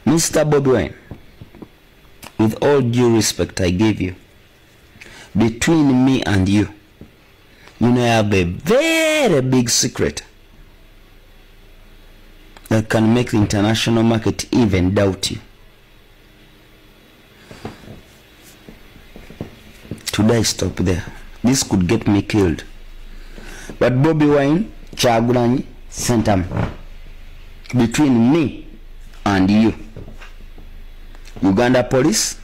Mr. Bobi Wine, with all due respect I give you, between me and you, you know I have a very big secret that can make the international market even doubt you. Today I stop there. This could get me killed. But Bobi Wine, Kyagulanyi, Sentamu, between me and you, Uganda police,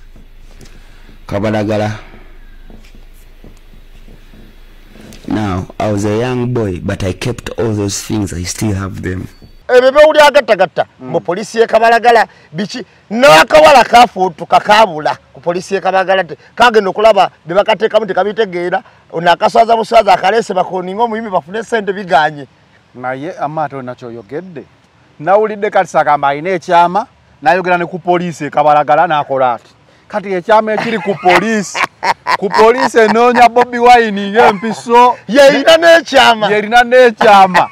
Kabalagala. Now, I was a young boy, but I kept all those things. I still have them. Ebebe uli agata mu polisi ye Kabalagala bichi n'akawala kafuutu kakabula ku polisi ye Kabalagala kagenda okulaba be bakateekamu tekabitegeera ono akasaza busaza akalese bakoninga omuyimbi bafune sente biganye naye amato nakyo yogedde nawulidde kati sagamba ayina ekyama nayogera ne ku polisi Kabalagala n'akola ati kati ekyama ekiri ku polisi enoonya Bobi Wine ng'empiso yerina n'ekyama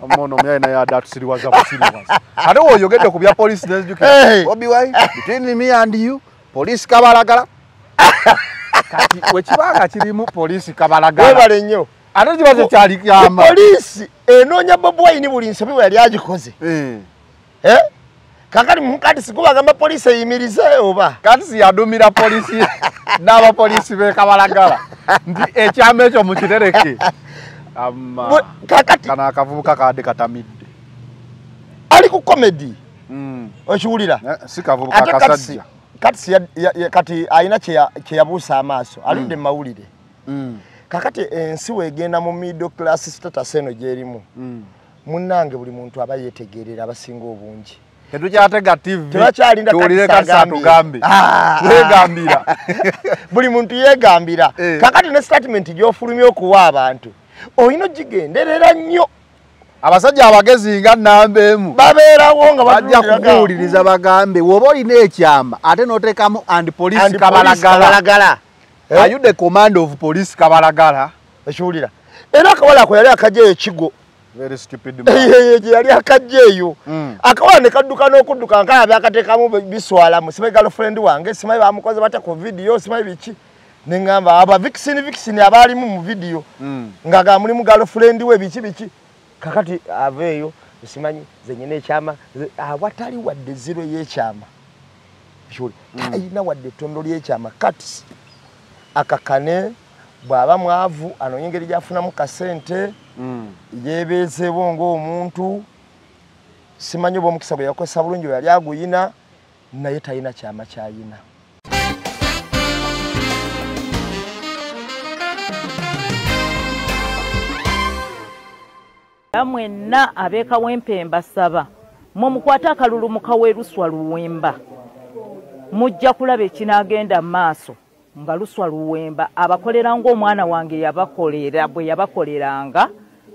Omono myana ya datu siriwaza busiriwaza. Ate oyogedde ku bya police n'education. Bobi Wine, between me and you, police Kabalagala. Kati wekibanga kirimu police Kabalagala. Webale nnyo. Ate kibazo kyali kyama. Police enoonya Bobi Wine buli nsobi we yali agikoze. Kakali mukati sikubagamba police eyimirize oba. Kati si yadumira police n'aba police be Kabalagala. Ndi ekyama ekyo mukitereke. Kakati kana akavubuka kade katamidde ali ku comedy okiwulira si kavubuka kasajja kati ayina kye yabuusa amaaso aludde mawulire kakati ensi weegenda mu middle class status eno gyerimu munnange buli muntu aba yetegerera abasinga obungi tetukyatega TV tebakyalinda tugambe wegambira buli muntu yegambira kakati ne statement gy'ofulumya okuwa abantu oyino jigenderera nnyo abasajja abagezi nga nnambeemu babeerawo nga bajja kukuwuliriza bagambe woba olina ekyama ate n'oteekamu and police Kabalagala are you the command of police Kabalagala ekiwulira era akawala ako yali akajja ekigo very stupid man yali akajja eyo akawala ne kadduka n'okudduka nkalabe akateekamu biswalamu simanyi girlfriend wange simanyi bamukoze bata ku video simanyi biki nengamba aba vixen abalimu mu video ngaga mulimu girlfriend we biki kakati aveyo simanyi zenyine ekyama awatali wadde zero y'ekyama shuri ayina wadde tondo ly'ekyama kati akakane bwaba mwavu anonyengeri gyafuna mu kasente yebeezebo ng'omuntu simanyi oba omukisa bwe yakozesa bulungi yali aguyina naye talina kyama kyayina. Mwenna abeka wempemba saba mumukwata akalulu mukawe Luswa Luwemba mujja kulaba ekinagenda maaso nga Luswa Luwemba abakolera ng'omwana wange yabakolera bwe yabakoleranga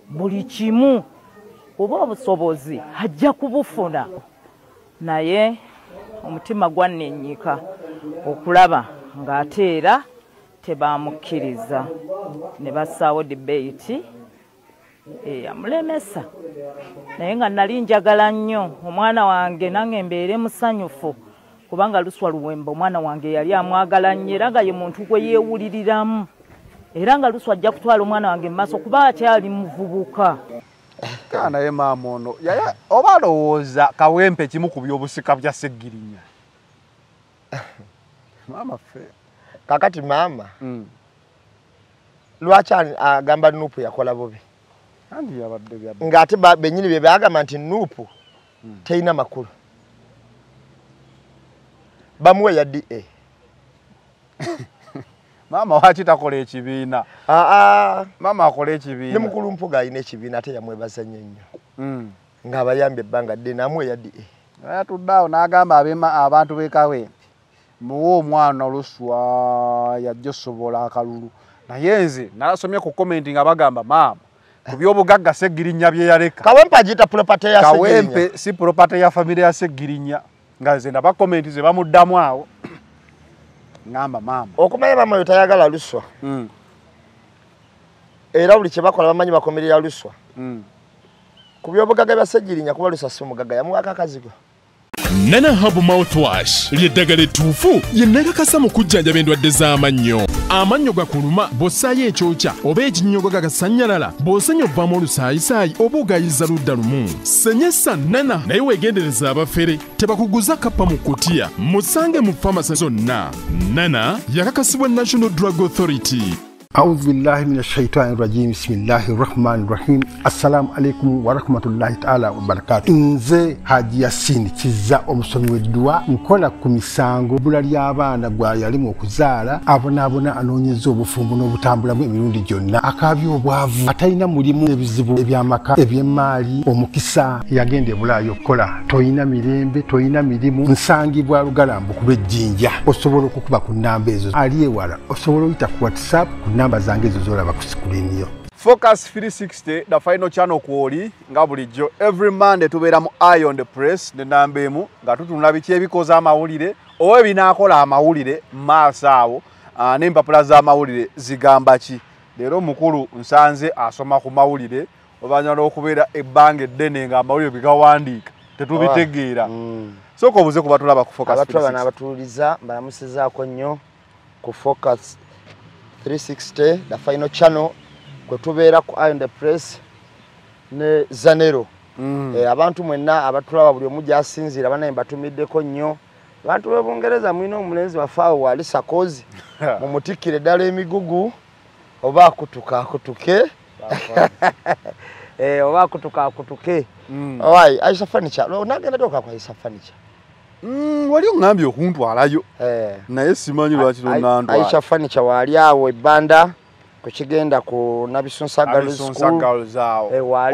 buli kimu oba obusobozi ajja kubufuna naye omutima gwannenyika okulaba ng'ateera tebamukkiriza ne bassaawo debate amulemesa naye nga nali njagala nnyo omwana wange nange mbeere musanyufu kubanga Luswa Luwemba omwana wange yali amwagala nnyo era nga ye muntu gwe yeewuliriramu era nga Luswa ajja kutwala omwana wange mu maaso kuba akyali muvubuka kana ye maama ono yaya oba alowooza kawempe kimu ku byobusika bya Sseggirinya maama ffe kakati maama lwaki agamba Nuupu yakola bubi ngate benyini bye bagamba nti Nuupu teina makulu bamuwe ya DA mama wachi takola ekibiina mama akola ekibiina ne mukulu Mpuga ayina ekibiina ate yamwebaza nnyo nga abayambye ebbanga ddene namuwe ya DA ayatuddaawo n'agamba abantu b'ekawempe muwe omwana Luswa yajja osobola akalulu naye nze nasomye ku comment nga bagamba maama ku by'obugagga Sseggirinya bye yaleka Kawempe agita property ya Sseggirinya Kawempe si property ya familia ya Sseggirinya nga nze ndaba comment ze bamuddamu awo ngamba maama okumanya maama yo tayagala Luswa era buli kye bakola bamanyi bakomerera Luswa ku by'obugagga bya Sseggirinya kuba Luswa si omugagga yamuwaka akazigo Nana Habo Mouthwash lyeddagala ettuufu ye nakakasa mu kujjanjaba endwadde z'amannyo. Amannyo gakuluma bw'ossaayo ekyokya oba ekinnyogo gagasanyalala bw'osenya ovaamu olusaayisaayi oba ogayiza ludda lumu. Senyesa Nana naye weegendereza abafere tebakuguza kappa mu kutiya. Musange mu famasi zonna. Nana yakakasibwa National Drug Authority. أعوذ بالله من الشيطان الرجيم بسم الله الرحمن الرحيم السلام عليكم ورحمة الله تعالى وبركاته nze Haji Yasin kiza omusomi w'eddwa nkola ku misango bula ly'abaana gwa yalimu okuzaala abonaabona anoonyeza obufumbo n'obutambulamu emirundi gyonna akaabya obwavu atalina mulimu ebizibu eby'amaka eby'emmaali omukisa yagenda e Bulaayi okukola toyina mirembe toyina mirimu nsangibwa Lugalambo ku lw'ejjinja osobola okukuba ku nnamba ezo ali ewala osobola oyita ku WhatsApp namba zange ezo zolaba ku screen yo. Focus 360 the final channel kwoli nga bulijjo every Monday tubeera mu Eye on the Press ne namba emu nga tutunula biki ebikoza amawulire oba ebinaakola amawulire maaso awo n'empapula z'amawulire zigamba ki. Leero mukulu nsanze asoma ku mawulire obanyala okubeera ebbanga eddene nga amawulire bigawandiika tetubitegeera. Sooka obuze kuba tulaba ku Focus 360. Abatulaba n'abatuuliza mbalamusizaako nnyo ku Focus 360 the final channel kwe tubeera ku Eye on the Press ne Zanero. Abantu mwenna abatulaba buli omu gy'asinziira banaye mbatumiddeko nnyo. Abantu b'e Bungereza mwina omulenzi wafaawo wali Sakozi mumutikkire ddala emigugu oba akutuke oba akutuke owaayi Aisha Furniture onagenda toka kwa Aisha Furniture. Wali ongambye okuntwalayo naye simanyi lwaki tonantwala. Aisha Furniture wali awo ebbanda kukigenda ku Nabisunsa Girls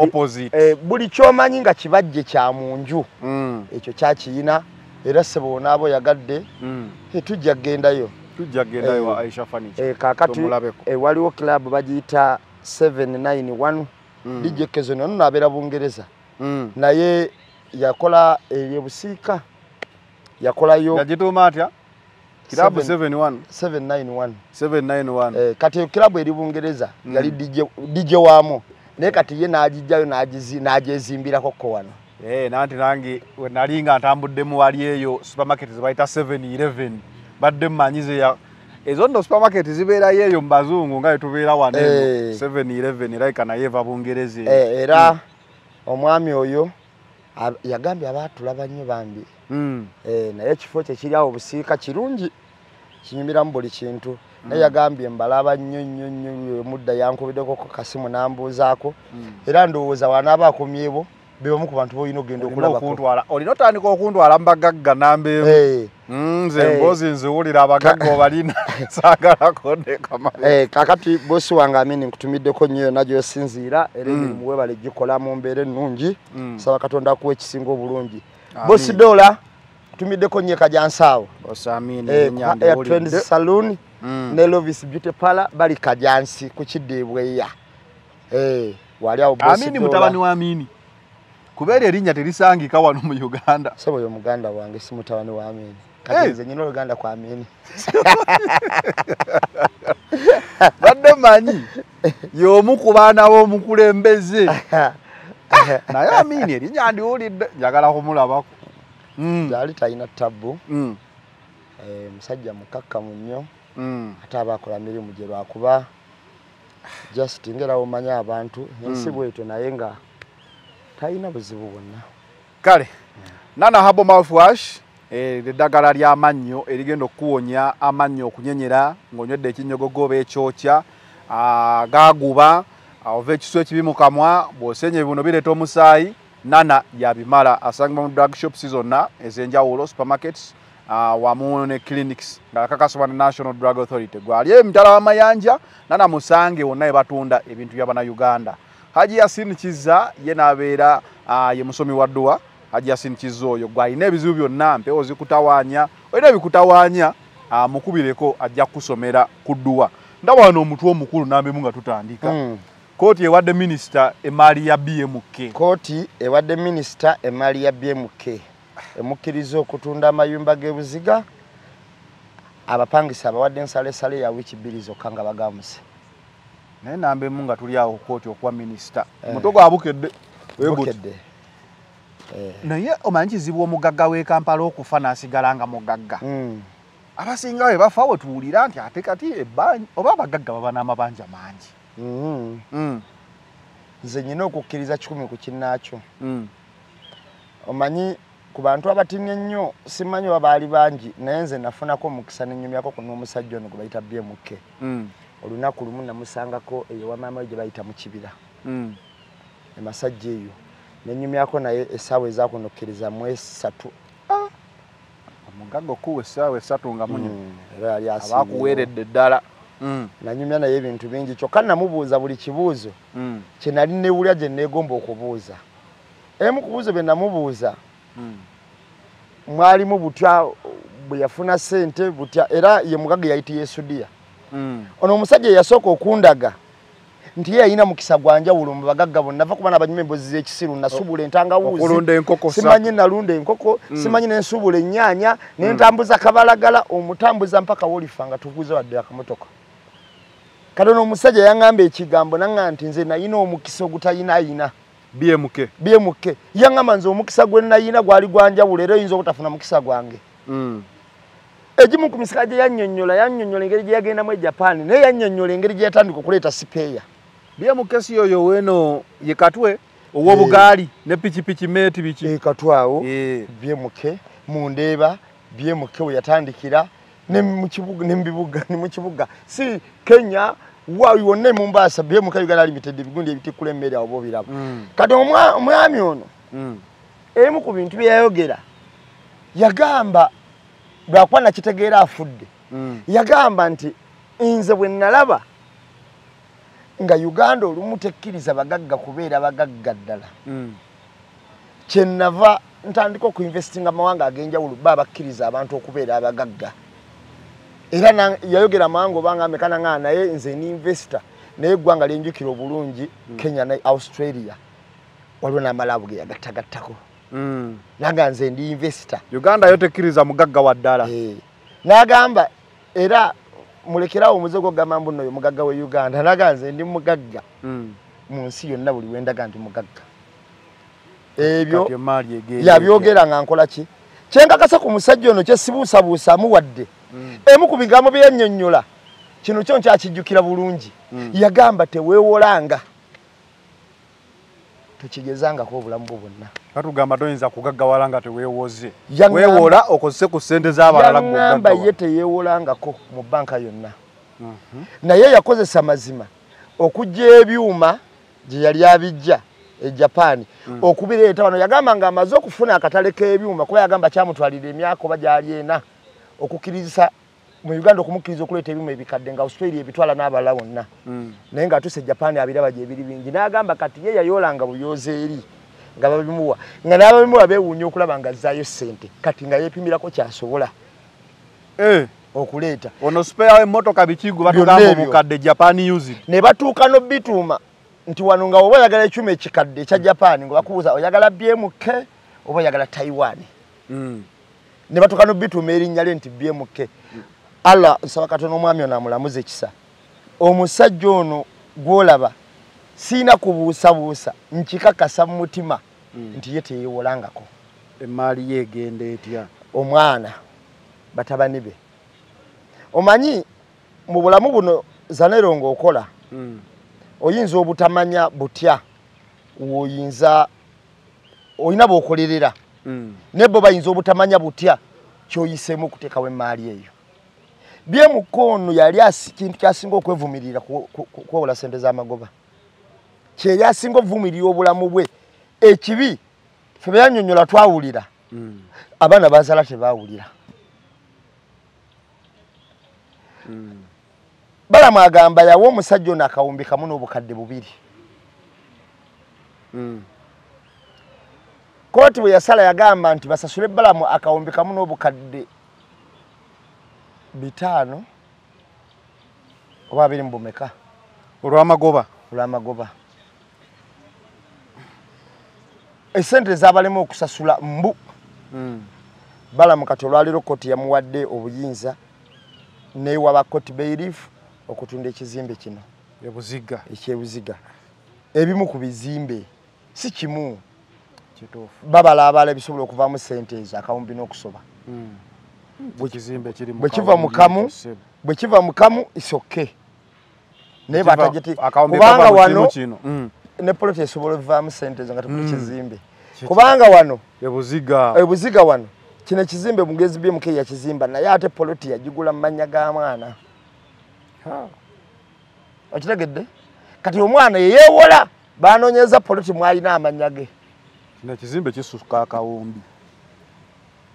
opposite. Buli kyomanyi nga kibajje kya munju ekyo kyakiyina era sebo naabo yagadde tujja gendayo wa Aisha Furniture. Kakati waliwo club bagiyita 791 DJ Kezono nabera Bungereza naye yakola ebusiika yakolayo yagituma atya club 791 kati club eri Bungereza yali DJ wamo naye kati ye najijjayo najezimbirako ko wano nanti nange nalinga ntambuddemu wali eyo supermarket zibayita 7-11 badde mmanyize ya ezo ndo supermarket zibeera yeyo mbazungu nga tubeera wano 7-11 like na yeva Bungereza era omwami oyo yagambye abatulaba nnyo bambi naye ekifo kye kiri awo busiika kirungi kinyumiramu buli kintu naye yagambye mbalaba nnyo mudda yankubiddeko kasimu nambuuzaako era ndowooza wanaaba akomyebo bebamu ku bantu boyina ogenda okulabako olina otandika okuntwala mbagagga nambeemu nze mbozi nziwulira abagagga obalina saagalako nekamala kakati bosi wange Amini nkutumiddeko nnyo yonna gy'osinziira era emirimu webale gikola mu mbeera ennungi saba Katonda akuwa ekisinga obulungi. Bosi Dola tumiddeko nnyo Kajansaawo Air Trends Saloon ne Lovis Beauty Parlor bali Kajansi ku Kiddeebweya wali awo Bosi Amini mutabani wa Amini kubeera erinnya terisangika wano mu Uganda. Sabo yo muganda wange si mutabani wa Amini kati nze nyina Uganda kwa Amini badde manyi y'omu ku baana b'omukulembeze naye Amini erinnya ndiwulidde njagala kumulabako. Yali talina ttabu musajja mukakkamu nnyo ate abakola mirimu gye lwakuba just ngerawo omanya abantu ensi bwetyo naye nga talina buzibu bwonna. Kale Nana Habo Mouthwash eddagala ly'amannyo erigenda okuwonya amannyo okunyenyera ng'onywedde ekinnyogogo oba ekyokya gaaguba ova ekiswa ekibi mu kamwa bw'osenye buno bireeta omusaayi. Nana yabimala asangibwa mu drug shops zonna ez'enjawulo supermarkets wamu ne clinics nga kakasibwa ne National Drug Authority. Gwali emitala w'amayanja Nana musange wonna ebatunda ebintu by'Abannayuganda. Haji Yasin Kizza ye n'abeera ye musomi wa ddwa. Haji Yasin Kizza oyo gwalina ebizibu byonna mpewo zikutawaanya olina ebikutawaanya mukubireko ajja kusomera ku ddwa. Ndaba wano omutwe omukulu nambemu nga tutandika. Kooti ewadde Minister emaali ya BMK. Kooti ewadde Minister emaali ya BMK emukkiriza okutunda amayumba g'ebuziga abapangisa abawadde ensalesale ya wiki bbiri zokka nga bagamuse. Naye nambemu nga tuli awo kooti okuwa Minister. Mutogo abukedde. Bukedde. naye omanyi kizibu omugagga w'e Kampala okufa n'asigala nga mugagga abasinga we bafa we tuwulira nti ate kati ebbanyi oba abagagga baba n'amabanja mangi nze nyina okukkiriza 10 ku kinnaakyo omanyi ku bantu abatinye ennyo simanyi oba baali bangi naye nze nafunako omukisa n'ennyumyako ku n'omusajja ono gwe bayita BMK olunaku lumu namusangako eyo wa maama we gye bayita mu kibira emasajja eyo n'ennyumyako naye essaawa ezakunokkiriza mu 3 omugagga okuwa essaawa 3 nga munyo era yali abakuweeredde ddala nanyumya naye ebintu bingi kyokka namubuuza buli kibuuzo kye nali neewulira gye neegomba okubuuza emu kubuuzo bye namubuuza mwalimu butya bwe yafuna ssente butya era ye mugagga yayita Yesudia ono omusajja yasooka okundaga nti ye yalina mukisa gwa njawulo mu bagagga bonna nava kuba n'abanyuma embozi z'ekisiru nasubula entangawuuzi simanyi nalunda enkoko simanyi nensubula ennyaanya nentambuza kabalagala omutambuza mpaka wolifa nga tuvuze wadde akamotoka kati ono omusajja yaŋŋamba ekigambo naŋŋamba nti nze nayina omukisa ogutayinaayina BMK yaŋŋamba nze omukisa gwe nayina gwali gwa njawulo era oyinza obutafuna mukisa gwange egimu ku misika gye yannyonnyola engeri gye yagendamu e Japan naye yannyonnyola engeri gye yatandika okuleeta sipeeya BMK si oyo weeno ye Katwe ow'obugaali ne pikipiki meeti biki Katwe awo BMK mundeeba BMK we yatandikira ne mu kibuga si Kenya wawi wonna Mombasa BMK Uganda Limited ebigundi ebitikkula emmere awo bobirabo kati omwami ono emu ku bintu bye yayogera yagamba bwakuba nakitegeera afudde yagamba nti nze bwe nalaba nga Uganda olumu tekkiriza bagagga kubeera bagagga ddala kyenava ntandika okuinvestinga amawanga ag'enjawulo bakkiriza abantu okubeera abagagga era yayogera amawanga obanga amekana naye nze ni investor naye eggwanga lyenjukira obulungi Kenya ne Australia waliwo n'amalaabu ge yagattagattako naga nze ndi investor Uganda yo tekkiriza mugagga wa ddala n'agamba era mulekerawo omuzigo gamambu nno mugagga we Uganda naga nze ndi mugagga mu nsi yonna buli wendaga nti mugagga ebyo yabyogera nga nkola ki kyenkakasa ku musajja ono kyesibuusabuusamu wadde emu ku bigambo bye yannyonnyola kino kyo nkyakijjukira bulungi yagamba teweewolanga tukigezangako obulamu bwo bwonna katugamba toyinza kugaggawala nga teweewoze weewola okozese ku ssente z'abalala yagamba ye teyeewolangako mu banka yonna naye yakozesa mazima okujja ebyuma gye yali abijja e Japan okubireeta wano yagamba nga amaze okufuna akatale k'ebyuma kuba yagamba kyamutwalira emyaka oba gyali ena okukkiriza mu Uganda okumukkiriza okuleeta ebyuma ebikadde nga Australia ebitwala n'abalala bonna naye nga atuuse Japan abiraba gye ebiri bingi n'agamba kati ye yayoolanga buyooza eri nga babimuwa nga n'ababimuwa beewuunya okulaba nga azzaayo ssente kati nga yeepimirako kyasobola okuleeta ono spare emmotoka bikigu batugamba omukadde Japan used ne batuuka n'obituuma nti wano nga oba oyagala ekyuma ekikadde ekya Japan nga bakubuuza oyagala BMK oba oyagala Taiwan ne batuuka n'obituuma erinnya lye nti BMK Allah nsaba Katonda omwami ono amulamuze ekisa omusajja ono gw'olaba siina kubuusabuusa nkikakasa mu mutima nti ye teyeewolangako emaali yeegenda etya omwana batabani be omanyi mu bulamu buno Zanero ng'okola oyinza obutamanya butya oyinza oyina bw'okolerera nebo bayinza obutamanya butya kyoyiseemu okuteekawo emaali eyo BMK ono yali kintu kyasinga okwevumirira kwewola ssente z'amagoba kyeri asinga obuvumirira obulamu bwe ekibi ffe beyannyonnyola twawulira abaana bazaala tebaawulira Balamu agamba yawa omusajja ono akawumbi kamu n'obukadde 2 kooti bwe yasala yagamba nti basasule Balamu akawumbi kamu n'obukadde 5 oba 2 mu bumeka olw'amagoba esente z'abalemu okusasula mbu Balamu kati olwaliro kooti yamuwadde obuyinza neewa court bailiff okutunda ekizimbe kino ekyebuziga ebimu ku bizimbe si kimu babala ebisobola okuvaamu ssente ezo akawumbi n'okusoba bwekizimbe kiri bwe kiva mu kamu isoke naye batajeti kubanga wano ne poloti esobola okuvaamu ssente ezo nga tekuli kizimbe kubanga wano ebuziga wano kino ekizimbe mugezi BMK yakizimba naye ate poloti yagigula mu mannya ga mwana okitegedde kati omwana yeyeewola banoonyeza poloti mwalina amanya ge kino ekizimbe kisuka akawumbi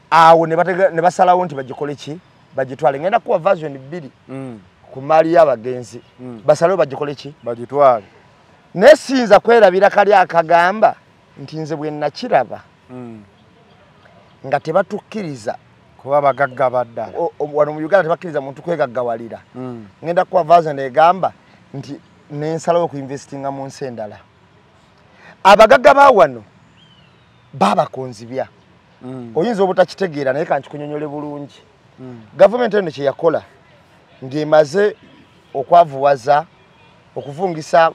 awo ne basalawo nti bagikole ki bagitwale ngenda kuwa version 2 ku mali y'abagenzi basalawo bagikole ki bagitwale nesinza kwerabira kali akagamba nti nze bwe nakiraba nga tebatukkiriza kuba bagagga badda wano mu Uganda tebakkiriza muntu kwegaggawalira ngenda kuwa version egamba nti nensalawo ku investinga mu nsi endala abagagga ba wano babakonzibya oyinza obutakitegeera naye kankikunyonyole bulungi gavumenti eno kye yakola ng'emaze okwavuwaza okuvungisa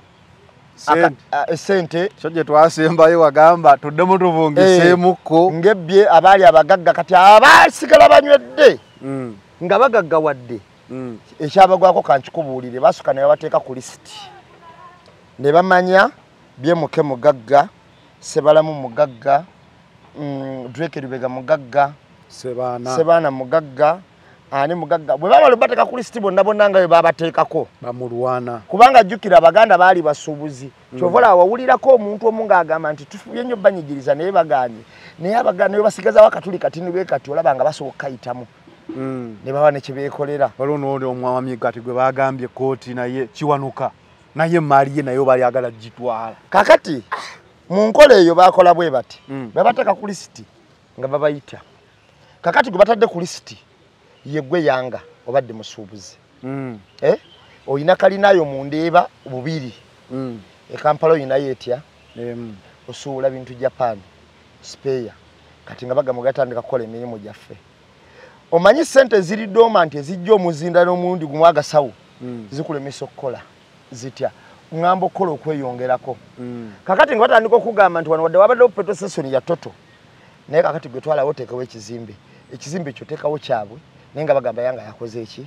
esente kyo gye twasembayo wagamba tuddemu tuvungiseemukko ng'ebbye abaali abagagga kati abaasigala banywedde nga bagaggawadde ekyabagwako kankikubuulire basooka ne babateeka ku lisiti ne bamanya BMK mugagga Sebalamu mugagga Drake Lubega mugagga Sebaana mugagga ani mugagga bwe bamala bateka ku lisiti bonna bonna nga babateekako bamulwana kubanga jjukira abaganda baali basuubuzi kyovola awawulirako omuntu omu ng'agamba nti tufubye nnyo banyigiriza naye baganye naye abaganda ne basigaza wakatuli katini bwe kati olaba nga basoboka kayitamu ne baba ne kibeekolera waliwo n'oli omwami kati gwe bagambye kooti naye kiwanuka naye maali ye nayo bali agala gitwala kakati mu nkola eyo bakola bwe bati babateka ku lisiti nga babayita kakati gwe batadde ku lisiti yegwe yanga obadde musuubuzi oyina kalinayo mu ndeeba bubiri Kampala oyina yetya osuula bintu Japan spare kati nga baga mugatandika kukola emirimu gyaffe omanyi sente ziri dormant ezijja omuzinda n'omulundi gumu agasawo zikulemesa okukola zitya ngamba okukola okweyongerako kakati nga batandika okugamba nti wano wadde wabaddewo petrol station ya toto naye kakati gwe twalawo oteekawo ekizimbe kyo teekawo kyabwe naye nga bagamba yanga yakoze eki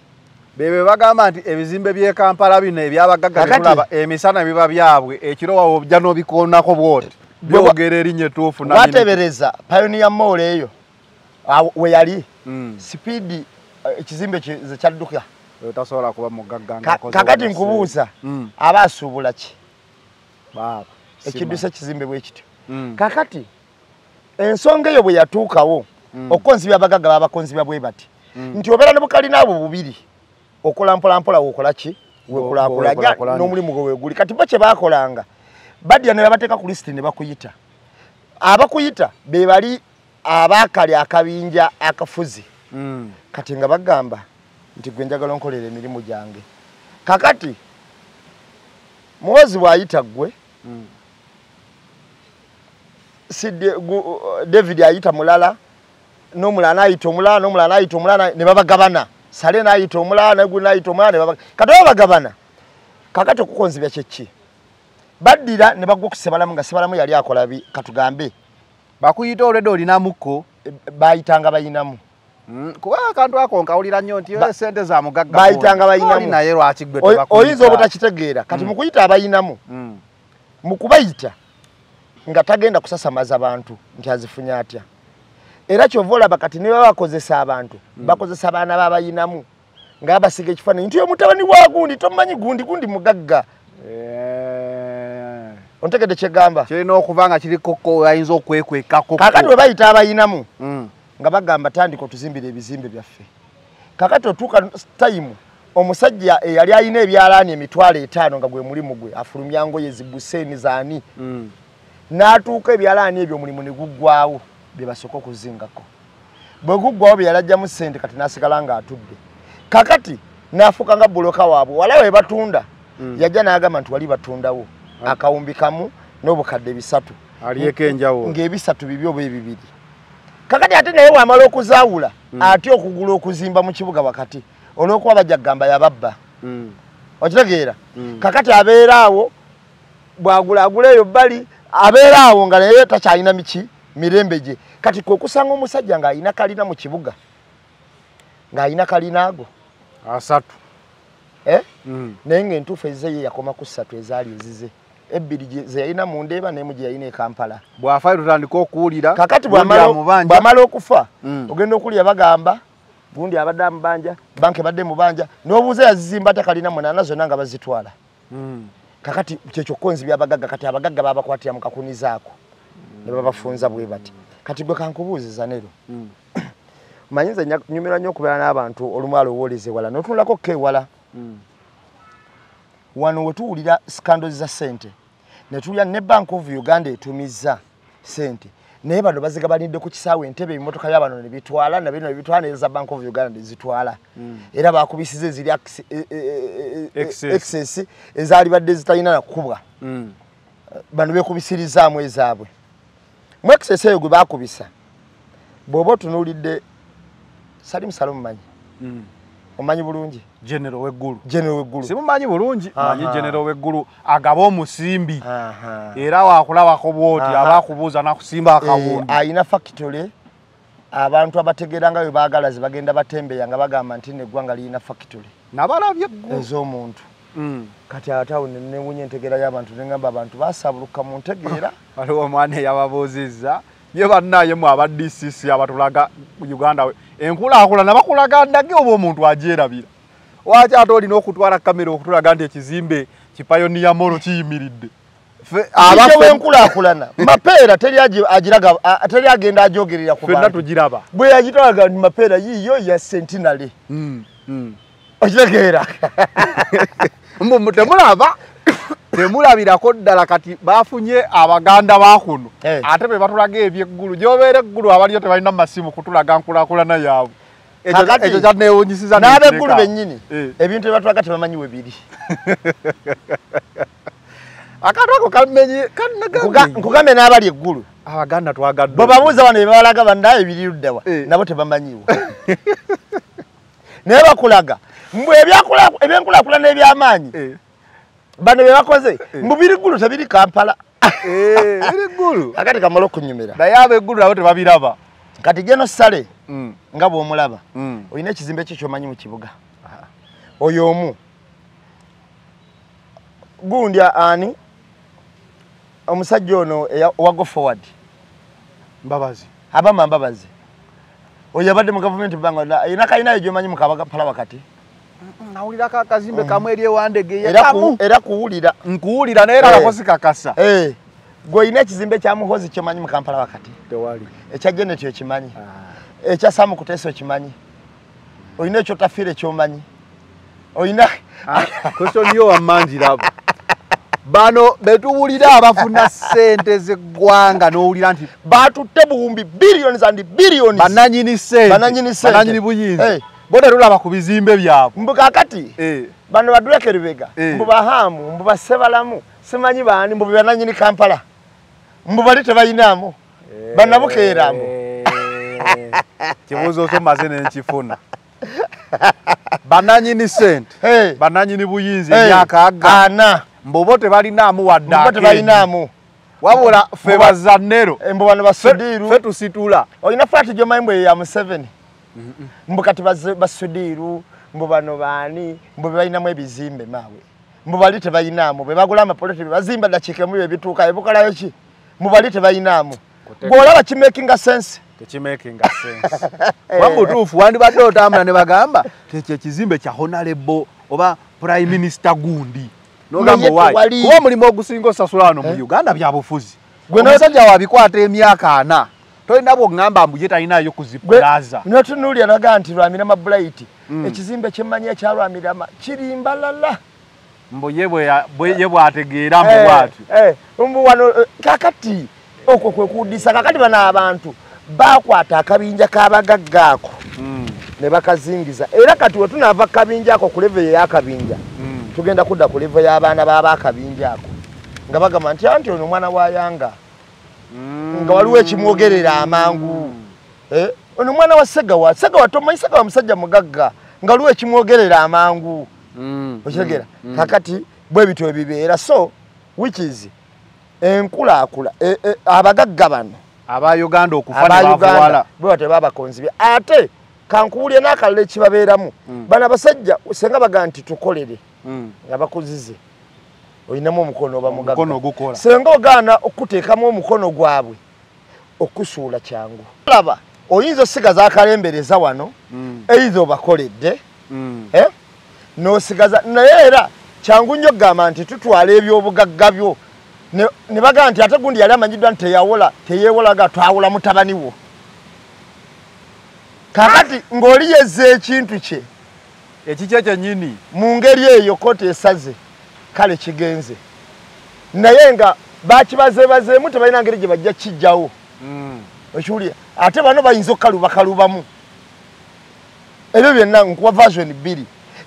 bebe bagamba nti ebizimbe by'e Kampala bino ebyabagagga tulaba emisana biba byabwe ekiro wawo ojja n'obikoonako bwoti byogera erinnya ettuufu watebereza Pioneer Mall eyo we yali speed ekizimbe kyadduka tasobola kuba mugagga kakati nkubuuza aba asuubula ki ekidduse ekizimbe bwe kityo kakati ensonga eyo bwe yatuukawo okukonzibya abagagga babakonzibya bwe bati nti obeera ne bukalina abo bubiri okola mpolampola wokola ki wekulakulaja n'omulimu gwe weeguli kati bo kye baakolanga badya ne babateeka ku lisiti ne bakuyita abakuyita be bali abaakali akabinja akafuzi kati nga bagamba nti gwe njagala nkolera emirimu gyange kakati muwozi bw'ayita gwe David ayita mulala n'omulala n'ayita omulala n'omulala n'ayita omulala ne babagabana Sale n'ayita omulala n'egwe n'ayita omulala kati babagabana kakati okukonzibya kyeki baddira ne bagwa ku Sebalamu nga Sebalamu yali akola katugambe bakuyita olwedde olinamuko bayitanga bayinamu kuba akantu ako nkawulira nnyo nti sente za mugagga bayitanga bayinamu naye lwaki gwe tebakuyita oyinza obutakitegeera kati mu kuyita abayinamu mu kubayita nga tagenda kusasamaza abantu nti azifunya atya era kyova olaba kati ne baba bakozesa abantu bakozesa abaana babayinamu nga basiga ekifaananyi nti omutabani wa gundi tomanyi gundi mugagga ontegedde kyegamba kirina okuba nga kirikoko ayinza okwekwekako kakati bwe bayita abayinamu nga bagamba tandika otuzimbira ebizimbe byaffe kakati otuuka time omusajja eyali ayina ebyalaani emitwalo 5 nga gwe mulimu gwe afulumya ngoye zibuseeni zaani n'atuuka ebyalaani ebyo mulimu ne guggwawo bye basooka okuzingako bwe guggwawo bye yalajjamu ssente kati n'asigala ng'atudde kakati n'afuuka nga buloka waabwe wala we batunda yajja n'agamba nti wali batundawo akawumbi kamu n'obukadde 3 aliyeko enjawulo ng'ebisatu bibyo oba ebibiri kakati ate naye wamala okuzaawula ate okugula okuzimba mu kibuga wakati olw'okuba bajja kugamba yababba okitegeera kakati abeera awo bw'agula eyo bbali abeera awo nga naye takyalina miki mirembe gye kati kwe kusanga omusajja ng'ayina kalina mu kibuga ng'ayina kalina ago asatu naye ng'entuufu ezize ye yakoma ku 3 ezaali ezize ebbiri ze yalina mu Ndeeba n'emu gye yalina e Kampala bw'afaayo tutandika okuwulira kakati bw'amala okufa ogenda okulya bagamba gundi abadde amubanja banke badde mubanja n'obuuza yazizimba takalina 8 zonna nga bazitwala kakati kyekyo konzi byabagagga kati abagagga babakwatira mu kakunizaako ne babafunza bwe bati kati gwe kankubuuziza nero manyinza nyumira nnyo okubeera n'abantu olumwalo owoleze wala n'otunulako kewala wano wetuwulira scandals za ssente ne tulya ne Bank of Uganda etumiza ssente naye bano bazigabanidde ku kisaawe Entebbe emmotoka y'abano ne bitwala na bino ne bitwala ne za Bank of Uganda ne zitwala era bakubisize ziri excess ezaali badde zitalina na kubwa bano bekubisirizaamu ezaabwe mu excess eyo gwe bakubisa bw'oba otunuulidde Salim Salum manyi omanyi bulungi General Weggulu simumanyi bulungi manyi General Weggulu agaba omusimbi era wakulabako bwoti abakubuuza nakusimba akawundu ayina factory abantu abategeera nga bwe baagala zibagenda batembeya nga bagamba nti neggwanga liyina factory nabalabye eggulu ez'omuntu kati atawo newunya entegeera y'abantu nengamba abantu basabuluka mu ntegeera waliwo omwana eyababuuzizza ye bannaye mu aba DCC abatulaga mu Uganda enkulaakulana bakulaga ndage oba omuntu agyerabira waki ate olina okutwala kamera okutulaga nti ekizimbe kipayoniya molo kiyimiridde abafe enkulaakulana mapeera teri agenda ajogerera ku bantu tugiraba bwe yagitwalaga nti mapeera yiyo ya Centenary okitegeera temulaba temulabirako ddala kati bafunye abaganda bakuno ate be batulaga ebyeggulu gyobeera eggulu abaliyo tebalina masimu kutulaga nkulaakulana yaabwe ekyo kyanewunyisiza n'abeggulu bennyini ebintu ebatulaga tebamanyi we biri akantu ako kamenye nkugambe n'abali eggulu abaganda twagadde bwe babuuza bano ebabalaga bandaye ebiri luddawa nabo tebamanyiwo naye bakulaga mbwe ebyenkulaakulana eby'amaanyi bano bebakoze mubiri ggulu tebiri Kampala biri ggulu akati kamala okunyumira naye abeggulu nabo tebabiraba kati geno Sale nga bw'omulaba olina ekizimbe kyo kyomanyi mu kibuga oyo omu gundi ani omusajja ono owa Go Forward Mbabazi abama Mbabazi oyo abadde mu gavumenti banga ayina kalinayo gy'omanyi mu Kampala wakati nawulira akazimbe kamwe eri ewandege era kuwulira nkuwulira naye era akakozi kakasa gwe olina ekizimbe kya Muhoozi kyomanyi mu Kampala wakati tewali ekya Janet okimanyi ekya Samu Kuteesa okimanyi olina ekyo Tafiire kyomanyi olina question yo wamanjirabo bano betuwulira abafuna ssente z'eggwanga n'owulira nti batutte buwumbi billions and billions bananyini ssente buyinzi bote tulaba ku bizimbe byabwe mbu kakati bano baduleke Lubega mbu Bahamu mbu Basebalamu simanyi baani mbu bananyini Kampala mbu bali tebayinaamu banabukeeramu kibuuzo kyomaze nenkifuna bananyini ssente bananyini buyinzi emyaka ana mbobo tebalinaamu wadde wabula ffe bazannero mbu bano basudiiru ffe tusitula olina flat gy'omanyi mbwe ya Museveni mbu kati basudiiru mbu bano baani mbu bebalinamu ebizimbe maawe mbu bali tebayinaamu be bagula amapoloti bazimba dakiika mu ebituuka ebukalayo ki mbu bali tebayinaamu bw'olaba kimakinga sense tekimakinga sense wamutuufu wandibadde otambula ne bagamba tekyo ekizimbe kya honorable oba prime minister gundi nogamba wayi kuba omulimu ogusinga osasula wano mu Uganda bya bufuzi omusajja wabikwata emyaka 4 tolina bw'ogamba mbu ye talinayo kuzipulaza notunuulya naga nti Lwamirama Bright ekizimbe kyemmanyi ekyalwamirama kirimbalala mbu ye bw'ategeera mbu bw'atyo mbu wano kakati okwo kwe kuddisa kakati bano abantu bakwata akabinja k'abagagga ako ne bakazingiza era kati we tunaava kabinja ako ku level ey'akabinja tugenda kudda ku level y'abaana b'abakabinja ako nga bagamba nti anti ono mwana wa Yanga nga waliwo ekimwogerera amangu ono mwana wa Segawa tomanyi Segawa musajja mugagga nga waliwo ekimwogerera amangu okitegeera kakati bwe bityo ebibeera so which is enkulaakula abagagga bano aba Uganda okufa ne bavuwala bo tebaba konzibye ate kankuulye n'akalala kibabeeramu bana basajja senga baga nti tukolere nga bakuzize oyinamu omukono oba mugagga senga ogaana okuteekamu omukono gwabwe okusuula kyangu laba oyinza osigaza akalembereza wano either obakoledde n'osigaza naye era kyangu nnyo gamba nti tutwala ebyobugagga byo ne baga nti ate gundi yali amanyiddwa nti teyeewolaga twawula mutabani wo kakati ng'oli yezza ekintu kye ekikye kyennyini mu ngeri eyo kooti esaze kale kigenze naye nga bakibazeebazeemu tebalina ngeri gye bajja kijjawo okiwulira ate bano bayinza okukalubamu ebyo byonna nkuwa version 2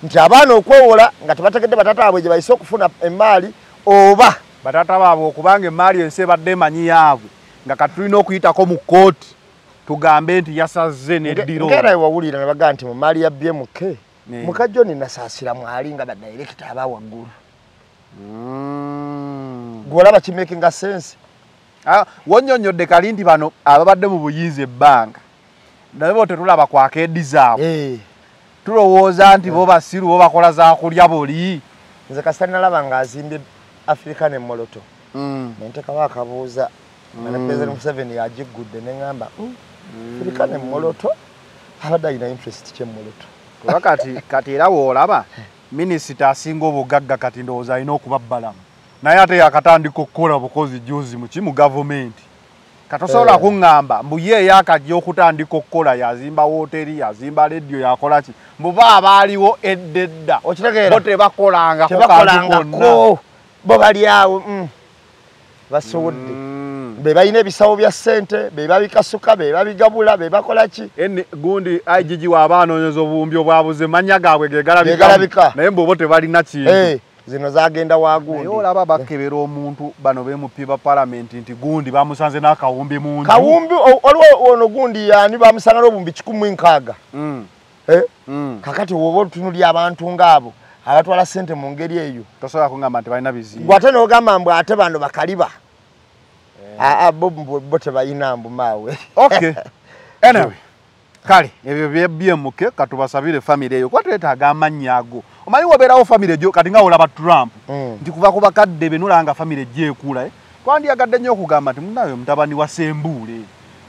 nti abaana okwewola nga tebategedde batata baabwe gye bayise okufuna emmaali oba batata baabwe okubanga emmaali ensi ebadde emanyi yaabwe nga kati tulina okuyitako mu kooti tugambe nti yasazze n'eddiro ngera ewawulira ne bagaa nti mu maali ya BMK mukajjoni nasaasira mwali nga badayirekita aba waggulu gwolaba kimakinga sense wonnyonnyodde kali nti bano ababadde mu buyinza ebbanga naye bo tetulaba kwaka eddi zaabwe tulowooza nti bo basiru bo bakola za kulya boli nze kasita nalaba ng'azimbye African Moloto nentekawo akabuuza nga ne President Museveni yagiggudde ne ŋŋamba African Moloto abadde alina interest kye Moloto kuba kati era woolaba minisita asinga obugagga kati ndowooza alina okuba bbalamu naye ate yakatandika okukola bukozi juzi mu gavumenti katosobola kuŋŋamba mbu ye yakajja okutandika okukola yazimba wooteri yazimba lediyo yakola ki mbuba abaaliwo eddedda okitegeera bo tebakolangako bo bali awo basobodde be balina ebisawo bya ssente be babikasuka be babigabula be bakola ki gundi IGG waaba anoonyeza obuwumbi obwabuze mannya gaabwe gegalabika naye mbu bo tebalina kintu zino zagenda wagundi naye olaba bakebera omuntu bano bemupiba palamenti nti gundi bamusanze n'akawumbi munju kawumbi waliwo ono gundi yani bamusanga n'obumbi 16 kakati woba otunulya abantu ng'abo abatwala ssente mu ngeri eyo tosobola kungamba nti balina bizimba gwate n'ogamba mbu ate bano bakaliba bo tebalina mbu maawe okay anyway kale ebyo BMK katubasabire family eyo kwa twetaaga amannya ago omanyi wabeerawo family gyo kati nga olaba Trump nti kuva ku bakadde benulanga family gyekula twandiyagadde nnyo okugamba nti munawe mutabani wa Sembule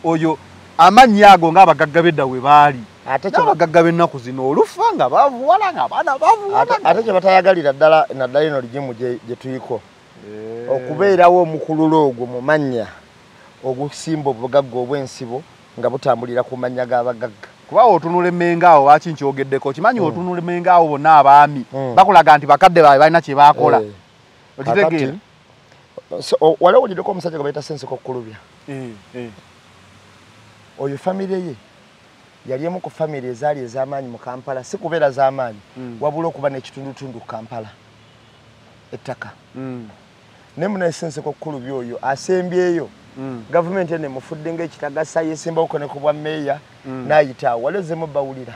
oyo amannya ago ng'abagagga bedda we baali abagagga b'ennaku zino olufa nga bavuwala nga abaana bavuwala ate kye batayagalira ddala naddala eno ligimu gye tuyiko okubeerawo omukululo ogwo mu mannya ogusimba obugagga obw'ensibo nga butambulira ku mannya g'abagagga kuba otunula emmenga awo lwaki nkyogeddeko kimanyi otunula emmenga awo bonna abaami bakulaga nti bakadde baabwe balina kye baakola okitegeera wali owuliddeko omusajja gwe bayita Sensiko Kulubya oyo famire ye yali emu ku famire ezaali ez'amaanyi mu Kampala si kubeera z'amaanyi wabula okuba n'ekitundutundu Kampala ettaka ne munaye Sensiko Kulubya oyo asembyeyo gavumenti ene mufudde ng'ekitagasa yesimbawo ne ku bwa meeya n'ayitaawo walozemu bawulira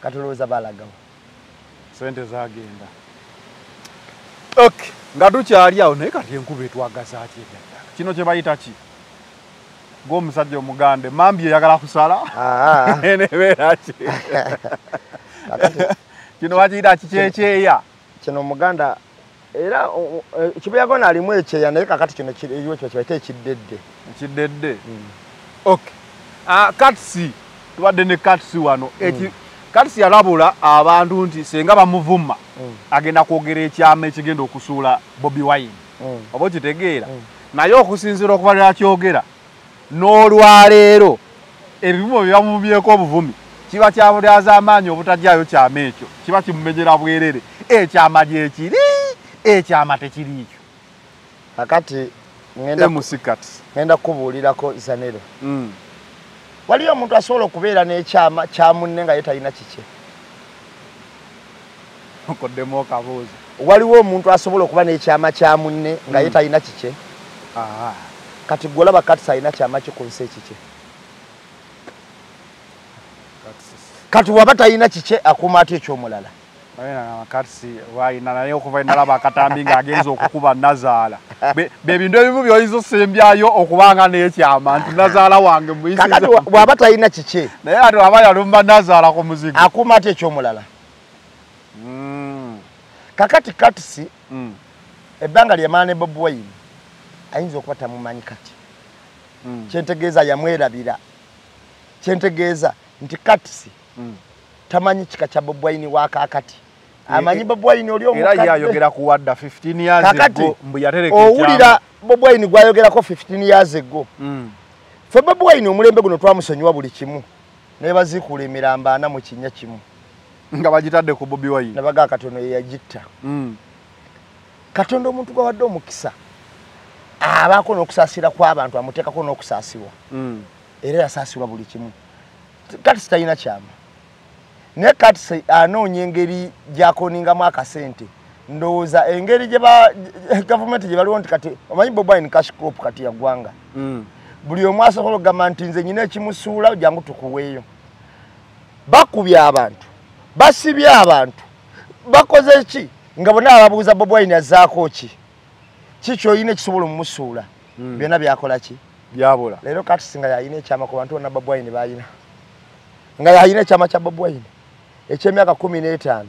katolowooza balagawo sente zagenda okay nga tukyali awo naye kati enkuba etwagazaaki eddala kino kye bayita ki ng'omusajja omugande mambi eyagala kusala nebeera ki kino bakiyita kikyekyeya kino omuganda era kibuyagoona alimu ekyeya naye kakati kino kiriwo kyo kibaite ekiddedde okay katsi tubadde ne katsi wano katsi yalabula abantu nti senga bamuvuma agenda kwogera ekyama ekigenda okusuula Bobi Wine oba okitegeera naye okusinziira okuba lyakyogera n'olwaleero ebivumo bye bamubyeko obuvumi kiba kyabulyaza amaanyi obutajjayo kyama ekyo kiba kimumenyera bwerere ekyama gyekiri ekyama tekiriikyo kakati ngenda kubuulirako Zanero waliyo omuntu asobola okubeera n'ekyama kya munne nga ye talina kikye okoddemu okabuuzi waliwo omuntu asobola okuba n'ekyama kya munne nga ye talina kikye kati gwe olaba kati alina kyama kye ku nsi ekikye kati waba talina kikye akuuma ate ekyomulala Katsi waina naye okuva endalaba akatambi ng'agenza okukuba Nazaala. Bebintu ebimu by'oyinza osembyayo okubanga n'ekyama nti Nazaala wange muyisiza. Kakati bw'aba talina kiki. Naye ate aba yalumba Nazaala ku muzigo. Akuuma ate eky'omulala. Kakati Katsi ebbanga ly'emala ne Bobi Wine ayinza okuba tamumanyi kati. Kyentegeeza yamwerabira. Kyentegeeza nti Katsi tamanyi kika kya Bobi Wine wakaakati. Amanyi Bobi Wine oli omukadde. Era yayogera ku wadda 15 years ago mbu yatereka ekyama. Owulira Bobi Wine gwayogerako 15 years ago. Ffe Bobi Wine omulembe guno twamusonyiwa buli kimu. Ne baziikula emiramba ana mu kinnya kimu. Nga bagitadde ku Bobi Wine. Nabaga katono ye yagitta. Katonda omuntu gwawadde omukisa. Abaako n'okusaasira kw'abantu amuteekako n'okusaasibwa. Era yasaasibwa buli kimu. Katsi talina kyama. Ne Katsi anoonya engeri gy'akoningamu akasente. Ndowooza engeri gavumenti gye baliwo nti kati omanyi Bobi Wine cash crop kati ya ggwanga. Buli omu asobola okugamba nti nze nyina ekimusuula jangu tukuweeyo. Bakubye abantu. Basibye abantu. Bakoze ki? Nga bonna ababuuza Bobi Wine azzaako ki? Kyoyina ekisobola omumusuula. Byonna byakola ki? Byabula. Leero Katsi nga yalina ekyama ku bantu bonna Bobi Wine balina. Nga yalina ekyama kya Bobi Wine eky'emyaka 15.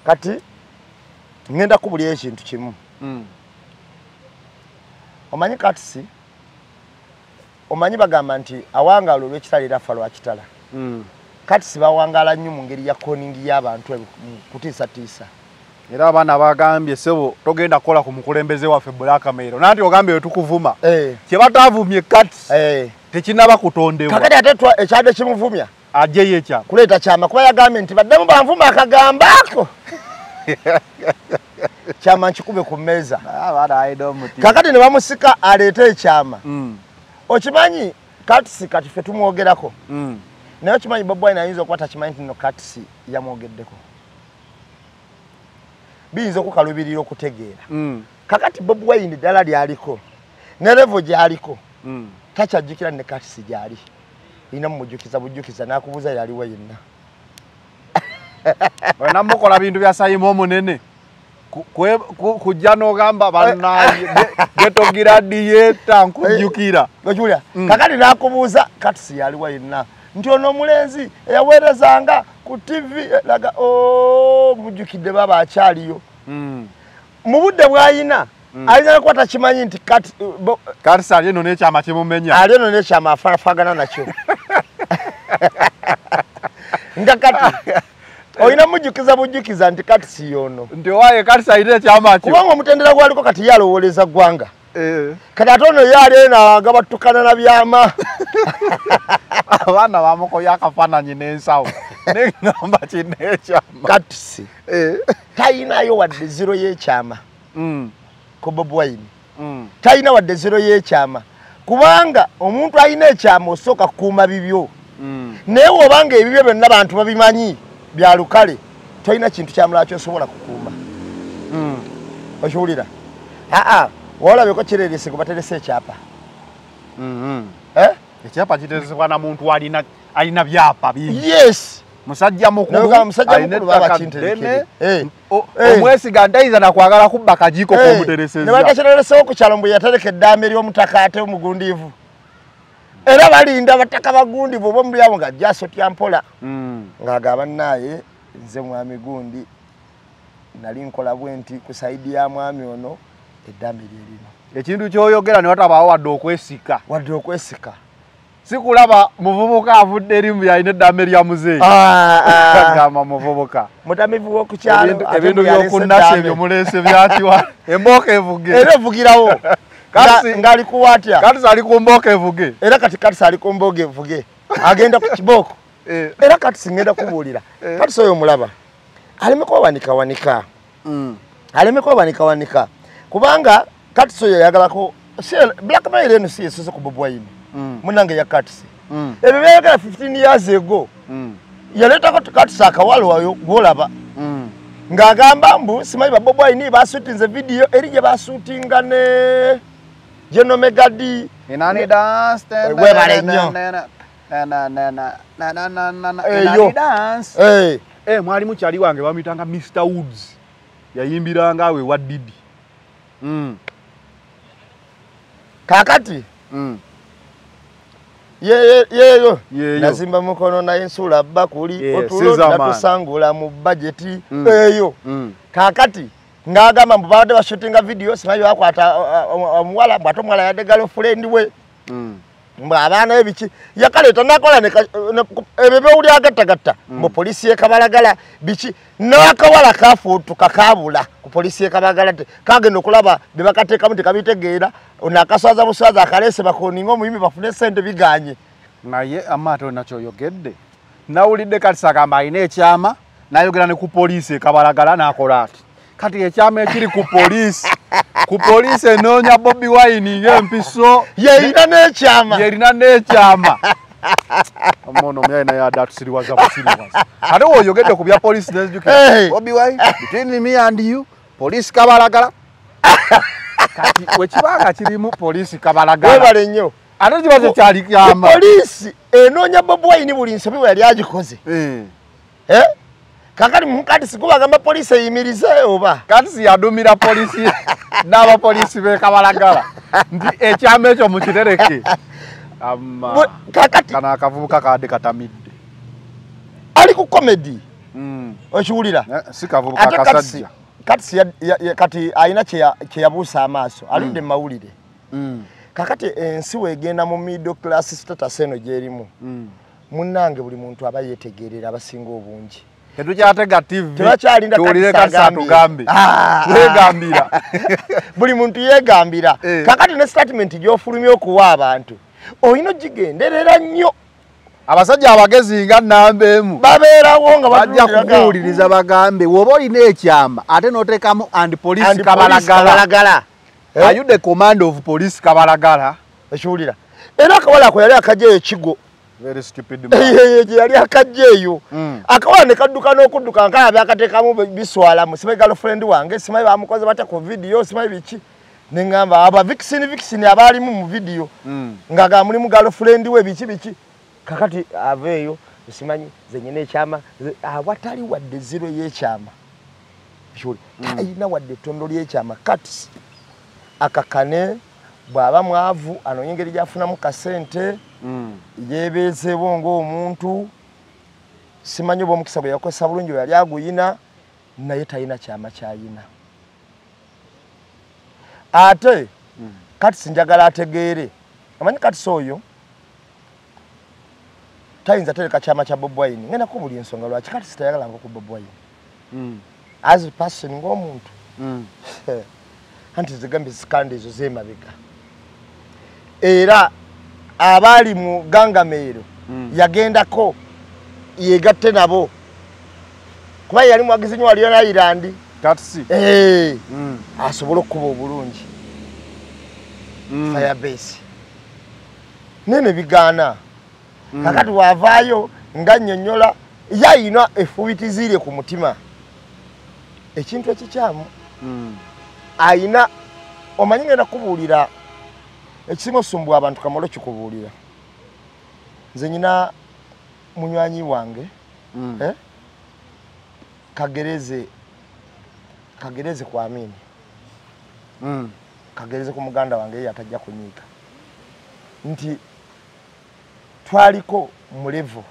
Kati ngenda kubulya ekintu kimu. Omanyi Katsi omanyi bagamba nti awangaala olw'ekitala era afa lwakitala. Katsi bawangaala nnyo mu ngeri ya koningi y'abantu kutiisatiisa. Era abaana bagambye sebo togenda kukola ku mukulembeze waffe Black Mail. Nanti ogambye tukuvuma. Kye bataavumye Katsi. Tekinaba kutondebwa. Kakati ate ekyadde kimuvumya. Ajeyo ekyama. Kuleeta kyama kuba yagambye nti baddemu banvuma akagambaako. Kyama nkikube ku mmeeza. Kakati ne bamusika aleete ekyama. Okimanyi Katsi kati ffe tumwogerako. Naye okimanyi Bobi Wine ayinza okuba takimanyi nti nno Katsi yamwogeddeko. Biyinza okukalubirira okutegeera. Kakati Bobi Wine ddala lyaliko ne level gy'aliko takyajjukira ne Katsi gy'ali. Ina mujjukiza bujjukiza n'akubuuza yaliwo yenna. Wena mukola bintu bya Sayimo omunene. Kujja n'ogamba bannaye getogira dieta nkujjukira. Ojulia, kakati n'akubuuza Katsi yaliwo yenna. Nti ono omulenzi eyaweerezanga ku TV laga mujjukidde baba akyaliyo. Mu budde bw'ayina alina kuba takimanyi nti Katsi ali eno n'ekyama kimumenya. Ali eno n'ekyama afaanafagana nakyo. Nga kati oyina mujjukiza bujjukiza nti Katsi yono. Nti owaye Katsi alina ekyama kyo. Kubanga omutendera gwaliko kati yalowooleza ggwanga. Kati ate ono yali nga battukana na byama. Abaana bamukoya akafaananyi n'ensawo. N'engamba kino ekyama. Katsi tayinayo wadde zero y'ekyama. Ku Bobi Wine. Tayina wadde zero y'ekyama. Kubanga omuntu alina ekyama osooka kukuuma bibyo. Naye obanga ebibyo byonna bantu babimanyi bya lukale tolina kintu kyamulala ky'osobola kukuuma. Okiwulira? Walabeko kirerese gwe baterese ekyapa. Ekyapa kiteresebwa na muntu alina byapa bingi. Yes. Musajja mukulu alina ettaka ddene. Omwesiga ntayiza nakwagala kubba kajiiko k'omutereseza. Ne bagakireresewo ku kyalo mbu yatereka eddaame ly'omutaka ate omugundiivu. Era balinda bataka bagundiivu oba omuli abo nga gyasotya mpola. Ng'agamba naye nze mwami gundi nali nkola bwe nti ku sayidi ya mwami ono eddaame lyerino. Ekintu ky'oyogera ne watabaawo wadde okwesika. Wadde okwesika. Sikulaba muvubuka avudde erimu yalina eddaame lya muzeeyi. Agamba muvubuka. Mutamivu w'okukyalo. Ebintu by'okunnasa ebyo muleese byatiwa. Embooka evuge. Era evugirawo. Ng'ali kuwatya. Katsi ali ku mbooka evuge. Era kati Katsi ali ku mbooka evuge. Agenda ku kibooko. Era Katsi ngenda kubuulira. Katsi oyo omulaba. Alemeko wanika. Alemeko wanika. Kubanga Katsi oyo yagalako Black Mail eno si yesuze ku Bobi Wine. Munange ya Katsi. Ebyo byayogera 15 years ago. Yaleetako Katsi akawalo wayo gwolaba. Ng'agamba mbu simanyi ba Bobi Wine basuutinze video eri gye basuutinga ne General Megadi. Inani dance. Webale nnyo. Inani dance. mwali mukyali wange bamuyitanga Mr Woods yayimbiranga awe wa Didi kakati yeyo nazimba mukono na insula bakuli otulo nakusangula mu budget eyo kakati ngagamba mbade ba shootinga video simayo akwata omuwala bwato mwala ya degalo friend we abana ebichi yakaleta nakola ebebe uli agatagata mu polisi ekabalagala bichi nakawala kafu tukakabula ku polisi ekabalagala kagenda okulaba bebakateka muti kabitegeera onakasaza busaza akalese bakoningo muyimi bafune sente biganye naye amato nacho yogedde nawulidde kati agamba ayina ekyama nayogera ne ku polisi ekabalagala nakola ati kati ekyama ekiri ku polisi enoonya Bobi Wine ng'empiso yerina n'ekyama Mono myayina ya datu siriwaza busiriwaza ate oyogedde ku bya polisi n'ejuke Bobi Wine between me and you polisi kabalagala kati wekibanga kirimu polisi kabalagala webale nnyo ate kibazo kyali kyama polisi enoonya Bobi Wine buli nsobi bwe yali agikoze kakati mukati sikubagamba polisi eyimirize oba kati siyadumira polisi n'aba polisi bekabalagala nti ekyama ekyo mukitereke kakati kana akavubuka kadde katamidde ali ku comedy okiwulira si kavubuka kasajja kati ayina kyeyabuusa amaaso aludde mu mawulire kakati ensi weegenda mu middle class status eno gyerimu munnange buli muntu aba yeetegeerera abasinga obungi tetukyatega TV tuwulire kasatugambe twegambira buli muntu yeegambira kakati ne statement gy'ofulumya okuwa abantu oyina ogigenderera nnyo abasajja abagezi nga nnambeemu babeerawo nga bajja kukuwuliriza bagambe woba olina ekyama ate n'oteekamu and police kabalagala are you the command of police kabalagala ekiwulira era akawala ako yali akajja ekigo very stupid yali akajja eyo akawala ne kadduka n'okudduka nkalabe akateekamu biswalamu simanyi girlfriend wange simanyi bamukoze bata ku video simanyi biki nengamba aba vixen abalimu mu video ngaga mulimu girlfriend we biki kakati aveyo simanyi zenyine ekyama awatali wadde zero y'ekyama shuri ayina wadde tondo ly'ekyama kati akakane bwaba mwavu anonyengeri gyafuna mu kasente yebeezebo ng'omuntu simanyi oba omukisa gwe yakozesa bulungi yali aguyina naye talina kyama kyayina ate kati sinjagala ategeere amanyi kati soyo tayinza tereka kyama kya Bobi Wine ngenda ko buli ensonga lwaki kati sitayagala ngo ku Bobi Wine as a person ng'omuntu anti zigambe zikande ezo zeemabega era abali mu gangameero yagendako yegatte nabo kuba yali mwagizi nnyo waliyo na Ireland taxi asobola okuba obulungi firebase nene bigaana kakati wavaayo nga nnyonnyola yayina efuwitiziire ku mutima ekintu ekikyamu ayina omanyi ngenda kubuulira ekisinga osumbwa abantu kamalo kikubuulira nze nyina munywanyi wange kagereze kwa Amini kagereze ku muganda wange yatajja kunyiika nti twaliko mu level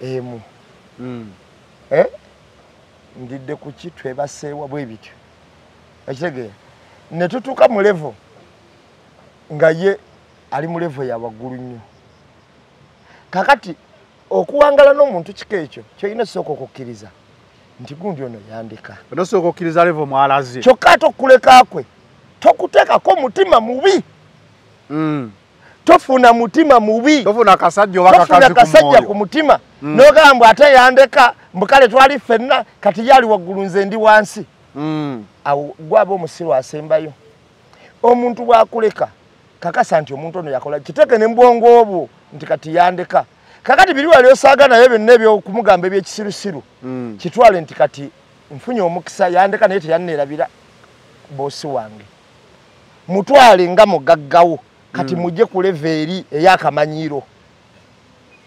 emu ndidde ku kitwe baseewa bwe bityo ekitegeera ne tutuuka mu level nga ye ali mu level ya waggulu nnyo kakati okuwangala n'omuntu kiko ekyo kyolina sooka okukkiriza nti gundi ono yandika onosooka okkiriza level mwalaze kyokka ate okuleka kwe tokuteekako mutima mubi tofuna mutima mubi tofuna kasajja oba kasajja ku mutima n'ogamba ate yandeka mbukale twali ffenna kati yali waggulu nze ndi wansi awo gwaba omusiru asembayo omuntu bwakuleka kakasa nti omuntu ono yakola kiteke ne mbwongo obwo nti kati yandeka kakati biri wali osaaga naye byonna ebyokumugamba ebyekisirusiru kitwale nti kati nfunye omukisa yandeka naye teyanneerabira boosi wange mutwale nga mugaggawo kati mujje ku level eri ey'akamanyiiro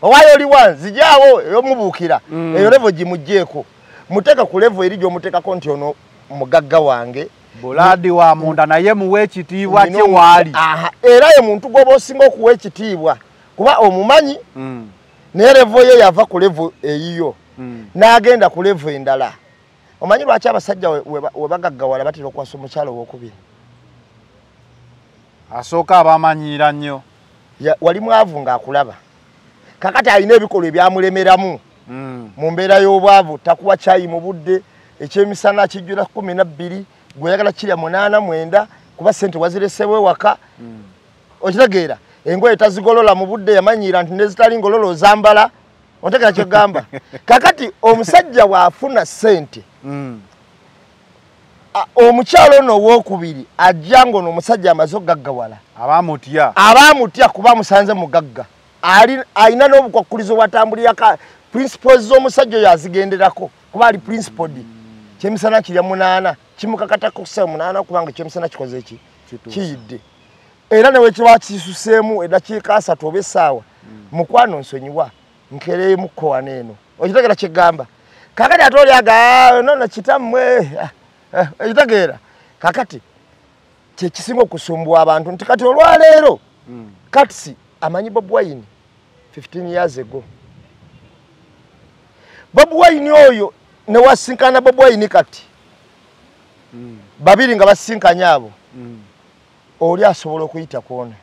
owayo oli wanzi jawo ey'omubukira eyo level gimujjeeko muteka ku level eri gy'omutekako nti ono mugagga wange buladi wa munda naye muwe ekitiibwa kye waali era ye muntu gw'oba osinga okuwa ekitiibwa kuba omumanyi naye level ye yava ku level eyiyo n'agenda ku level endala omanyi lwaki abasajja we bagaggawala batera okwasa omukyalo owokubiri asooka abamanyiira nnyo wali mwavu ng'akulaba kakati alina ebikolwa ebyamulemeramu mu mbeera y'obwavu takuwa kyayi mu budde ekyemisana kijjula 12 gweyagala kirya 8 kuba sente waziresebwe waka okitegeera engoye tazigolola mu budde yamanyiira nti nezitali ngololo zambala ontegera kyegamba kakati omusajja waafuna sente omukyalo ono owokubiri ajja ngono omusajja amaze okugaggawala abamutya kuba musanze mugagga alina n'obukwakkulizo bwatambulirako principles z'omusajja oyo azigenderako kuba ali principled kyemisana kirya 8 kimukakatako kusema 8 kubanga kyemisana kikoze eki kiyidde era newe kiba kisuseemu eddakiika 3 oba essaawa mukwano nsonyiwa nkereemuko waneeno okitegera kyegamba kakati ate olyaga nono kitammwe ekitegeera kakati kyekisinga okusumbwa abantu nti kati olwaleero katisi amanyi Bobi Wine 15 years ago Bobi Wine oyo ne wasinkana Bobi Wine kati babiri nga basinkanya abo oli asobola okuyita kwona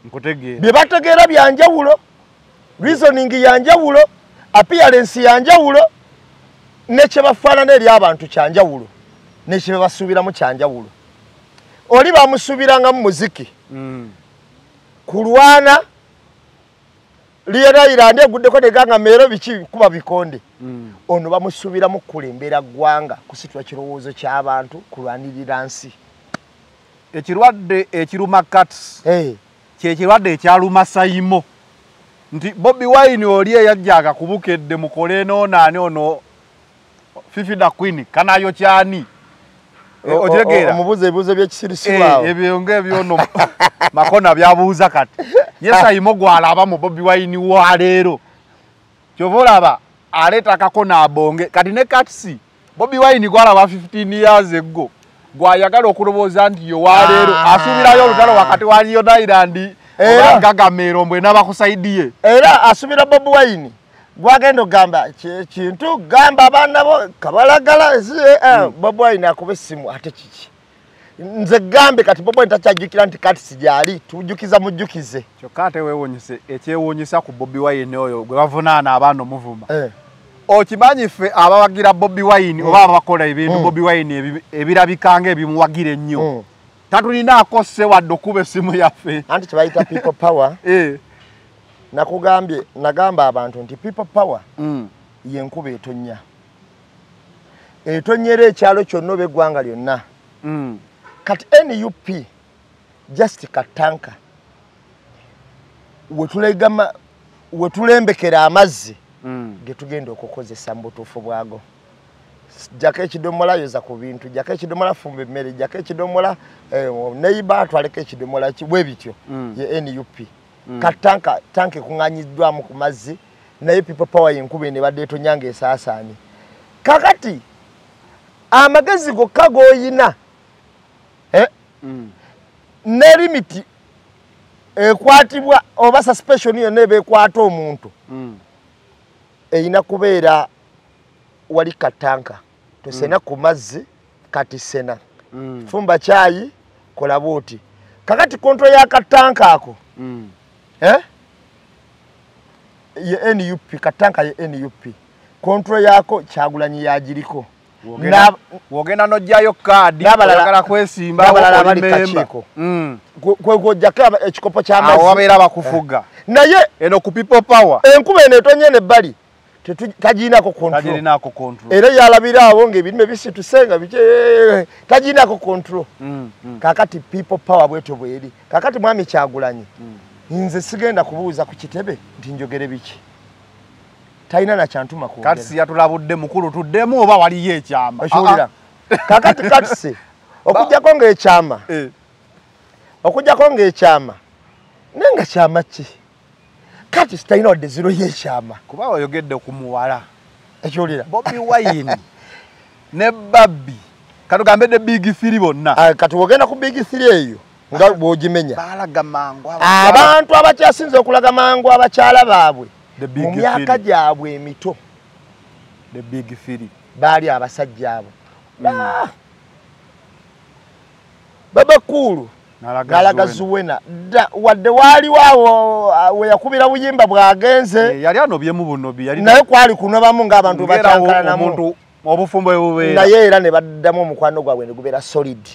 nkutegeera bye bategeera byanjawulo reasoning yanjawulo appearance yanjawulo nekye bafaanana eri abantu kyanjawulo nekye basuubiramu kyanjawulo oli bamusuubiranga mu muziki kulwana liyeraira ndi eguddeko neganga meero biki kuba bikonde ono bamusuubiramu kulembera ggwanga kusitula kirowoozo ky'abantu kulwanirira nsi ekirwadde ekiruma Katsi kyekirwadde ekyaluma Sayimo nti Bobi Wine oli eyajjaga kubukedde mukole noonaani ono Fifi da Queen kanayo kyani ojegeera omubuze ebibuzo by'ekisirisibwawo ebyo ng'ebyono makona byabuuza kati ye Sayimo gwalaba mu Bobi Wine wa leero kyova olaba aleeta akakona abonge kati ne Katsi Bobi Wine gwalaba 15 years ago gwayagala okulobooza nti yo wa leero asuubirayo olutalo wakati wa Rio Island gagamero mbwe n'abakusaidiye era asubira Bobi Wine gwagenda ogamba kintu gamba abaana bo kabalagala Bobi Wine akuba essimu ate kiki nze gambe kati Bobi Wine takyajjukira nti Katsi gyali tujjukiza mujjukize kyokka ate weewuunyise ekyewuunyisa ku Bobi Wine oyo gwe bavunaana abaana omuvuma okimanyi ffe abawagira Bobi Wine oba abakola ebintu Bobi Wine ebirabikanga ebimuwagira ennyo tatulinaako sse wadde okuba essimu yaffe anti kyebayita people power nakugambye nagamba abantu nti people power yenkuba etonnya etonyera ekyalo kyonna oba eggwanga lyonna kati NUP just katanka wetulembekera amazzi getugenda okukozesa mu butuufu bwago jjako ekidomola yoza ku bintu jjako ekidomola fumba emmere jjako ekidomola neiba atwaleko ekidomola bwe bityo ye NUP katanka tanke kuŋŋanyiddwamu ku mazzi naye people power yenkuba ne badde etonyanga esaasaani kakati amagezi gokka g'oyina ne limiti ekwatibwa oba suspension yonna eba ekwata omuntu eyina kubeera wali katanka tosena ku mazzi kati sena fumba kyayi kola bwoti kakati kontro ya katanka ako ye NUP katanka ye NUP kontro yako Kyagulanyi yagiriko wogenda nojjayo kaadi oyagala kwesimba abalala bali kakiiko kwegojjako ekikopo ky'amazzi wabeera bakufuga naye eno ku people power enkuba eno etonye nebbali tagirinako control era yalabira abo ng'ebirime bisitusenga tagirinako control kakati people power bweto bweri kakati mwami Kyagulanyi nze sigenda kubuuza ku kitebe nti njogere biki talina na kyantuma kwogera Katsi yatulabudde mukulu tuddemu oba waliyo ekyama okiwulira kakati Katsi okujjako ng'ekyama nenga kyama ki kati sitalina wadde ziro y'ekyama kuba oyogedde ku muwala ekyolira Bobi Wine ne Babbi katugambe de Big Three bonna kati wogenda ku Big Three eyo nga bw'ogimenya balaga mangu abantu abakyasinze okulaga mangu abakyala baabwe mu myaka gyabwe emito the Big Three baali abasajja abo Baba Kulu nalaga Zuwena wadde waaliwo awo we yakubira buyimba bwagenze yali anobye mu bunobi yali naye kwali kunobamu ng'abantu bakyankana omuntu obufumbo bubeera naye era ne baddamu omukwano gwabwe ne gubeera solid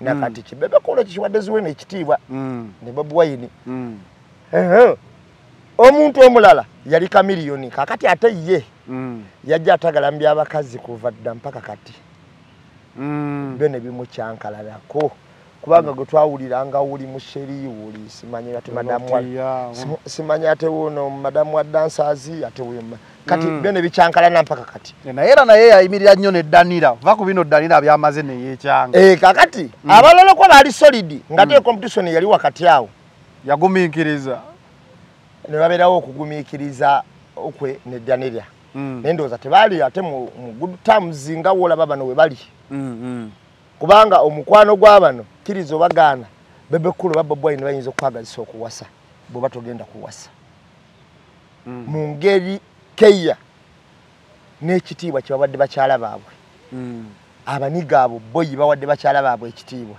nakati ki Baba Kulu kiwadde Zuwena ekitiibwa ne Bobi Wine omuntu omulala yali kamiliyoni kakati ate ye yajja atagala mu by'abakazi kuva dda mpaka kati bene bimukyankalalako kubanga gwe twawuliranga uli musheri uli simanyi ate simanyi ate wuno madamu wa dancers ate wema kati bene bicyankalana mpaka kati naye era naye yayimirira nnyo ne Danira va ku bino Danira byamaze ne yekyanga kakati abalala ko baali solid ngate competition yali wakati awo yagumiikiriza ne babeerawo okugumiikiriza okwe ne Danira nendoza tebaali ate mu good terms nga wolaba bano we bali kubanga omukwano gw'abano kirizo bagaana Bebe Kulu Bobi Wine bayinza okwagalisa okuwasa bo batogenda kuwasa mu ngeri keya n'ekitiibwa kyabadde bakyala baabwe abaniga abo boyi bawadde bakyala baabwe ekitiibwa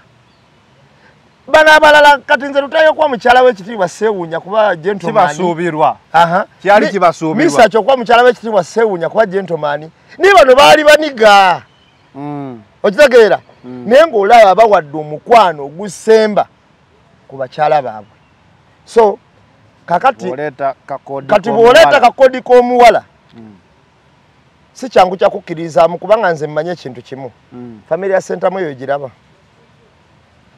bana abalala kati nze lutayo kwa mukyala w'ekitiibwa Sewunya kuba gentleman kibasuubirwa kyali kibasuubirwa misa kyokwa mukyala w'ekitiibwa Sewunya kuba gentleman ni bano baali baniga okitegeera naye ng'olaba bawadde omukwano ogusemba ku bakyala baabwe so kakati kati bw'oleeta kakodi k'omuwala si kyangu kyakukkiririzaamu kubanga nze mmanye ekintu kimu famire ya Sentamu eyo giraba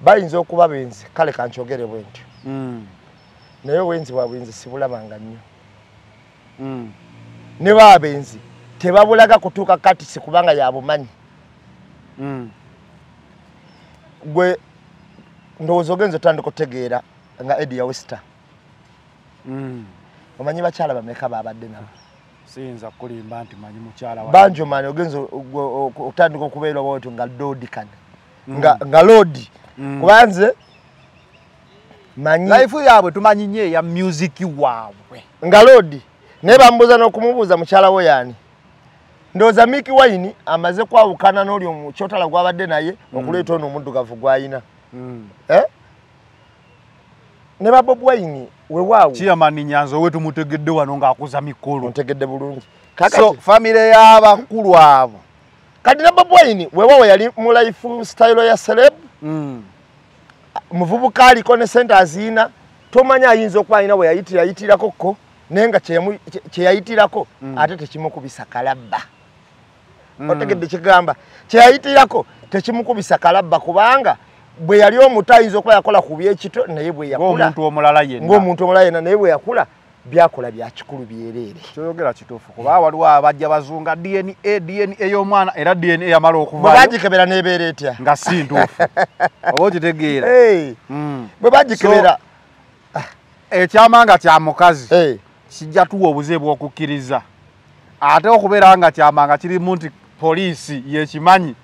bayinza okuba benzi kale kankyogere bwe ntyo naye obwenzi bwabwe nze sibulabanga nnyo ne baabenzi tebabulaga kutuuka katisi kubanga yabumanyi gwe ndowooza ogenza otandika otegeera nga Eddie Wester omanyi bakyala bameka babadde nabo siyinza kulimba nti manyi mukyala wa Banjomani ogenza otandika okubeera bwotyo nga Lodikane nga Lodi kubanze manyi life yaabwe tumanyi nnyo ya music waabwe nga Lodi naye bambuuza n'okumubuuza mukyala we yaani ndowooza Miki Wine amaze kwawukana n'oli omukyotala gwabadde naye okuleeta ono omuddugavu gw'ayina ne ba Bobi Wine weewaawo Chairman Nyanzo we tumutegedde wano ng'akuza mikolo ntegedde bulungi so famire y'abakulu abo kati ne Bobi Wine weewaawo yali mu life style ya celeb muvubuka aliko ne sente aziina tomanya ayinza okuba alina bwe yayitirako ko naye nga kye yayitirako ate tekimukubisa kalabba otegedde kigamba kye yayitirako tekimukubisa kalabba kubanga bwe yali omuto ayinza okuba yakola ku byekito naye bwe yakula ng'omuntu omulala yenna naye bwe yakula byakola bya kikulu byereere kyoyogera kituufu kuba waliwo abajja bazunga DNA y'omwana era DNA yamala okuvaayo bwe bagikebera n'ebeera etya nga si ntuufu oba okitegeera bwe bagikebera ekyama nga kya mukazi kijja tuwa obuzibu bw'okukkiriza ate okubeera nga kyama nga kirimu nti poliisi yekimanyi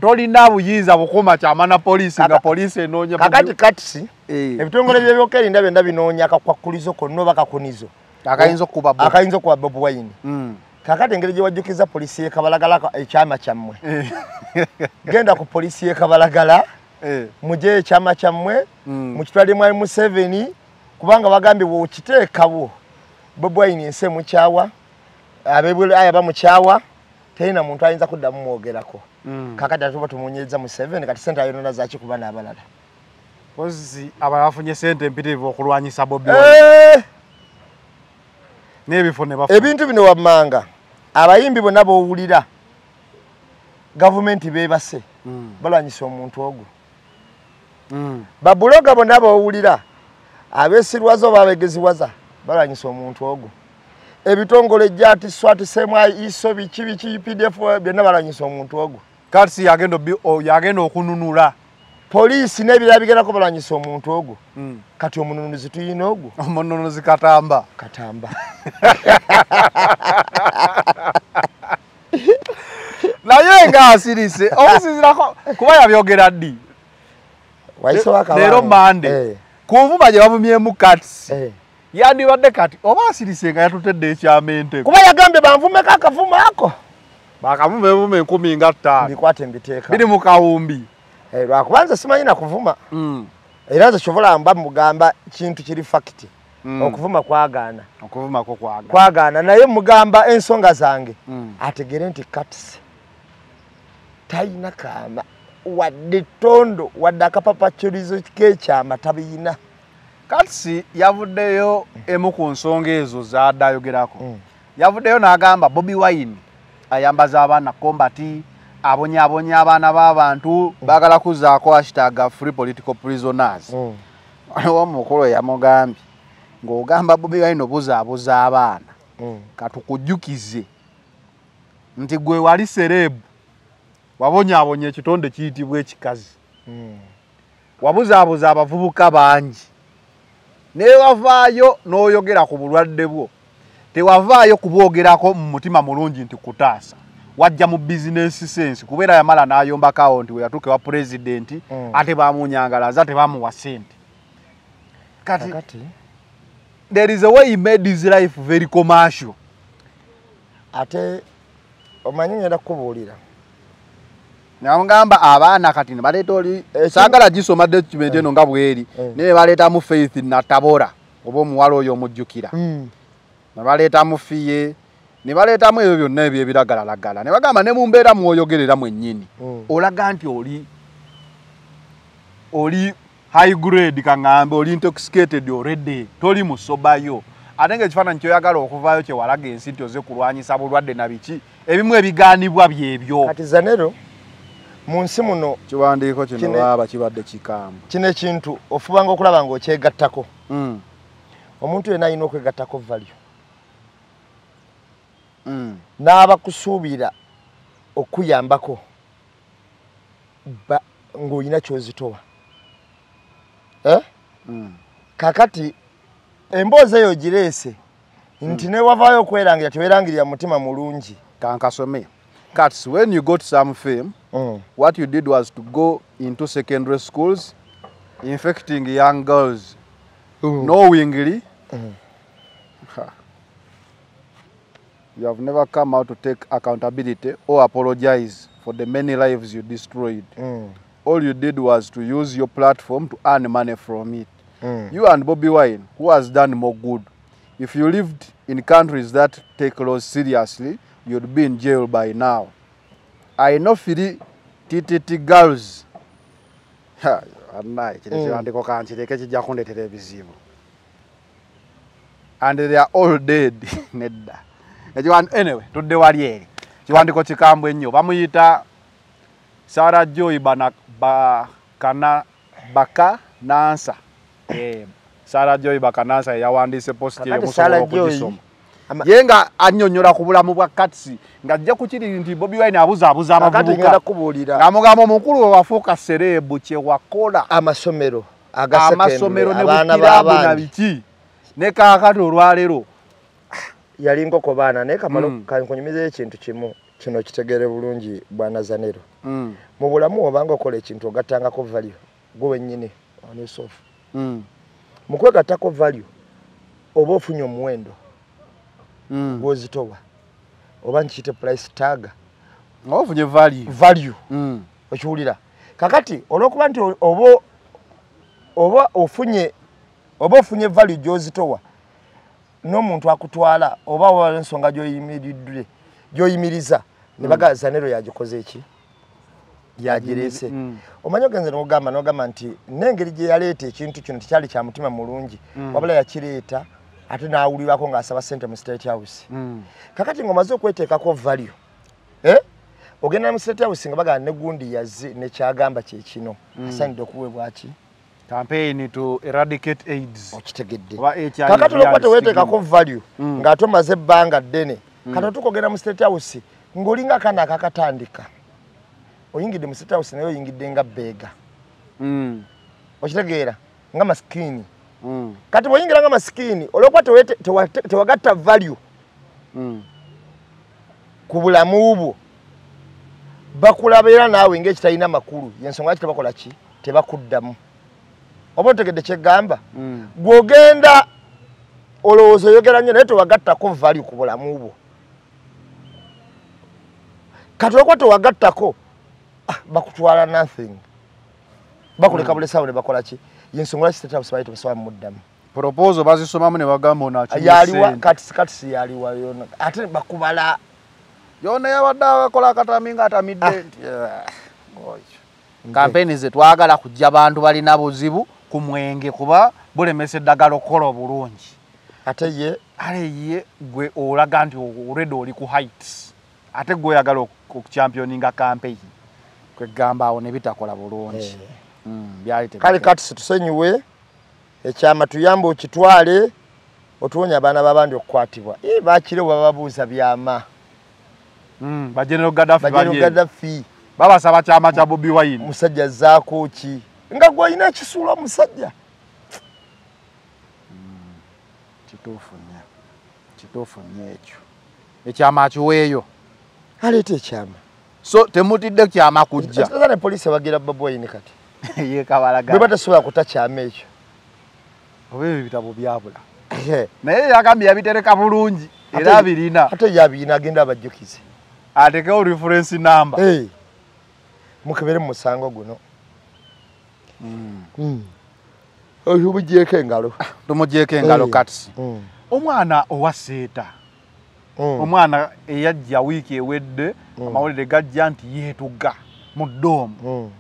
tolina buyinza bukuma kyama na poliisi nga poliisi enoonya kakati katisi ebitongole by'ebyokwerinda byonna binoonya akakwakulizo konna oba kakunizo akayinza okuba Bobi Wine kakati engeri gye wajjukiza poliisi y'e Kabalagala ekyama kyammwe genda ku poliisi y'e Kabalagala mugye ekyama kyammwe mukitwale mwali mu 7 kubanga bagambye bw'okiteekawo Bobi Wine ensi emukyawa ab'ebulaya bamukyawa terina muntu ayinza kuddamu mwogerako kakati atuba tumunyeza mu 7 kati sente ayonona zaki kuba n'abalala pozi abalala bafunye sente empitirivu okulwanyisa Bobi Wine n'ebifo ne bafuna ebintu bino wammanga abayimbi bonna b'owulira gavumenti beebase balwanyisa omuntu ogwo babuloga bonna b'owulira abeesirwaza oba abeegeziwaza balwanyisa omuntu ogwo ebitongole jati swati semwa iso biki PDF byonna balwanyisa omuntu ogwo kati yagenda okununula poliisi n'ebirala bigenda kubalwanyisa omuntu ogwo kati omununuzi tuyina ogwo omununuzi katamba naye nga asirise okusinzirako kuba yabyogera ddi leero mande kunvuma gye bavumyemu kats yandibadde kati oba asirise nga yatutedde ekyama entebe kuba yagambye banvumeko akavumu ako bakavumevume 15 bikwate mbiteeka biri mu kawumbi lwakuba nze simanyi na kuvuma era nze kyobola mba mugamba kintu kiri fakiti okuvuma kwagaana naye mugamba ensonga zange ategere nti kats tayina kaama wadde tondo wadde akapapacurizo k'ekyama tabiyina kats yavuddeyo emu ku nsonga ezo zaddayogerako yavuddeyo n'agamba Bobi Wine ayambaza abaana kombati abonyabonya abaana b'abantu bagala kuzaako hashtag free political prisoners waliwo mukulu yamugambye ng'ogamba Bobi Wine obuzaabuza abaana katukujjukize nti gwe wali serebu wabonyaabonya ekitonde kiyitibwa ekikazi wabuzaabuza abavubuka bangi naye wavaayo n'oyogera ku bulwadde bwo tewavaayo kubwogerako mu mutima mulungi nti kutaasa wajja mu bizinesi sense kubeera yamala n'ayomba akawunti we yatuuka ewa pulezidenti ate baamunyangalaza ate baamuwa sente kati there is a way he made his life very commercial ate omanyi ngenda kukubuulira namugamba abaana kati ne baleeta oli saagala gisoma document eno nga bweri naye baleetamu Faith Natabora oba omuwala oyo omujjukira ne baleetamu Fiye ne baleetamu ebyo byonna ebyo ebiragalalagala ne bagamba ne mu mbeera mwoyogerera mwennyini olaga nti oli high grade kaŋŋambe oli intoxicated already toli musobayo ate ng'ekifaananyi kyoyagala okuvaayo kyewalaga ensi nti oze kulwanyisa bulwadde na biki ebimu ebigaanibwa byebyo kati Zanero mu nsi muno kiwandiiko kino baaba kibadde kikaamu kino ekintu ofubanga okulaba ng'okyegattako omuntu yenna alina okwegattako value n'aba kusuubira okuyambako ng'olina kyozitowa kakati emboozi eyo gireese nti ne wavaayo okwerangira teweerangirira mutima mulungi kankasome Kats, when you got some fame, what you did was to go into secondary schools, infecting young girls, knowingly. You have never come out to take accountability or apologize for the many lives you destroyed. All you did was to use your platform to earn money from it. You and Bobi Wine, who has done more good? If you lived in countries that take laws seriously, you'd be in jail by now. I know Fili TTT girls. And they are all dead. Anyway, tudde wali eri. Kiwandiko kikambwe nnyo. Bamuyita Sarah Joy Bakanansa. Sarah Joy Bakanansa yawandiise post ye musobola okujisoma. Yenga annyonnyola ku bulamu bwa Kats nga ajja kukiri nti Bobi Wine abuzaabuza abavubuka ng'amugamba omukulu we wafuuka serebu kye wakola amasomero ne bukirabu na biki ne kaakati olwaleero yali nkoko baana naye kamalo kankunyumiza ekintu kimu kino kitegere bulungi bwana Zanero mu bulamu obanga okola ekintu ogattangako value gwe wennyini onesofu mu kwegattako value oba ofunye omuwendo gwozitowa oba nkiyite price tag ofunye value okiwulira kakati olwokuba nti oba ofunye value gyozitowa n'omuntu akutwala oba wala ensonga gy'oyimiriza ne baga Zanero yagikoze eki yagireese omanyi ogenze n'ogamba nti n'engeri gye yaleeta ekintu kino tekyali kya mutima mulungi wabula yakireeta ate naawulirwako ng'asaba ssente mu State House kakati ng'omaze okweteekako value ogenda mu State House nga bagamba ne gundi yazze nekyagamba kye kino asaanidde okuweebwa ki campaign to eradicate AIDS okitegedde kakati olwokuba teweeteekako value ng'ate omaze ebbanga ddene kati otukogenda mu State House ng'olinga kana akakatandika oyingidde mu State House naye oyingidde nga beega okitegeera nga masikini kati bw'oyingira nga masikini olwokuba tewagatta value ku bulamu bwo bakulaba era naawe ng'ekitalina makulu yensonga lwaki tebakola ki tebakuddamu oba otegedde kyegamba gw'ogenda olowooza oyogera nnyo naye tewagattako value ku bulamu bwo kati olwokuba tewagattako bakutwala nothing bakuleka bulesawo ne bakola ki yensonga lwaki tetabusibali tebasobola muddamu proposal bazisomamu ne bagamba yaliwa kati si yaliwa yona ate bakubala yona yabadde akola akatambi nga atamidde nti kampeni ze twagala kujja bantu balina buzibu ku mwenge kuba bulemesa eddagala okukola obulungi ate ye gwe olaga nti already oli ku heights ate gwe oyagala okuchampioninga campaign kwegamba awo ne bitakola bulungi kale kati situsenyiwe ekyama tuyamba okitwale otuwonya abaana b'abandi okukwatibwa bakirewo bababuuza byama ba General Gaddafi babasaba kyama kya Bobi Wine musajja zaako ki nga gwalina ekisuula omusajja kituufu nnyo ekyo ekyama kiweeyo aleeta ekyama so temutidde kyama kujja ne poliisi bagira Bobi Wine kati yekabalaga bwe batasobola kutakyama ekyo oba ebyo bitabo byabula naye yagambye yabitereka bulungi era birina ate yabirina agenda abajjukize atekewo reference number mukebere mu musango guno oyo bugyeko engalo tumugyeko engalo kati omwana owa Seeta omwana eyajja wiiki ewedde amawulire gajja nti yeetugga mu ddoomu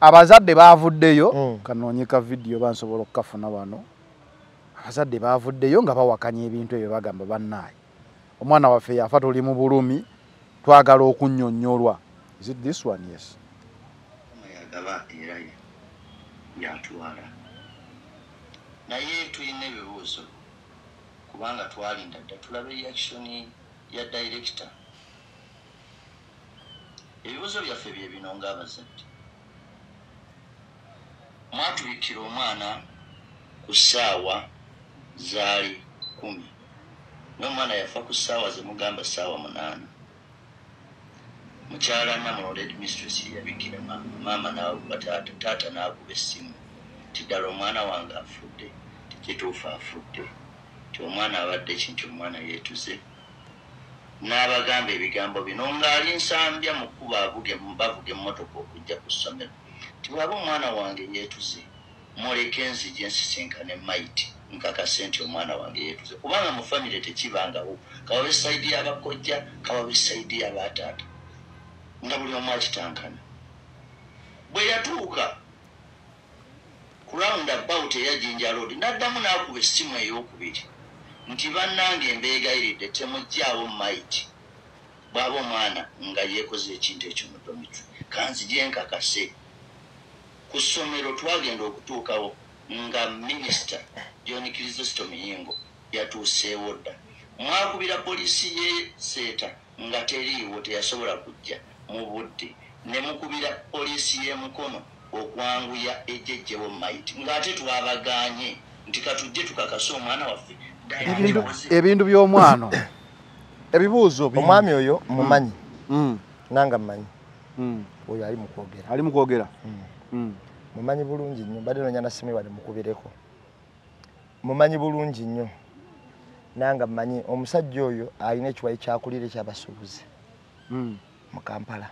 abazadde baavuddeyo kanoonyeka vidiyo bansobola okukafuna wano abazadde baavuddeyo nga bawakanya ebintu ebyo bagamba bannaayi omwana waffe yafa tuli mu bulumi twagala okunnyonnyolwa is it this one yes yagaba era yatwala naye tulina ebibuuzo kubanga twalinda dda tulabe reaction ya director ebibuuzo byaffe bye bino ng'abazadde mwatubikira omwana ku ssaawa zaali 10 n'omwana yafa ku ssaawa zemugamba ssaawa 8 mukyala namulola headmistress yabikira maama n'akuba taata n'akuba essimu ti ddala omwana wange afudde tikituufu afudde ti omwana abadde kinti omwana yeetuze n'abagamba ebigambo bino ng'ali nsambya mu kkuba bavuga emmotoka okujja ku ssomero ti bwaba omwana wange yeetuze muleke nzije nsisinkane maiti nkakase nti omwana wange yeetuze kubanga mu famire tekibangawo kawabe sayidi y'abakojja kawabe sayidi y'abataata nga buli omu akitankana bwe yatuuka ku round about eya Jinja Road n'addamu n'akuba essimu ey'okubiri nti bannange embeegayiridde temuggyaawo maiti bw'aba omwana nga yeekoze ekintu eky'omudomitwe kanzije nkakase ku ssomero twagenda okutuukawo nga minisita John Kristo Muyingo yatuuseewo dda mwakubira poliisi ye Seeta nga teriiwo teyasobola kujja mu budde ne mukubira poliisi y'e Mukono okwanguya ejjejjewo maiti ng'ate twabaganye nti katujje tukakase omwana waffe ebintu by'omwana ebibuuzo omwami oyo mumanyi nanga mmanyi oyo ali mu kwogera mumanyi bulungi nnyo badde nonya nasimi wale mukubireko mumanyi bulungi nnyo nanga mmanyi omusajja oyo alina ekiwayi kyakulira ekyabasuubuzi mu Kampala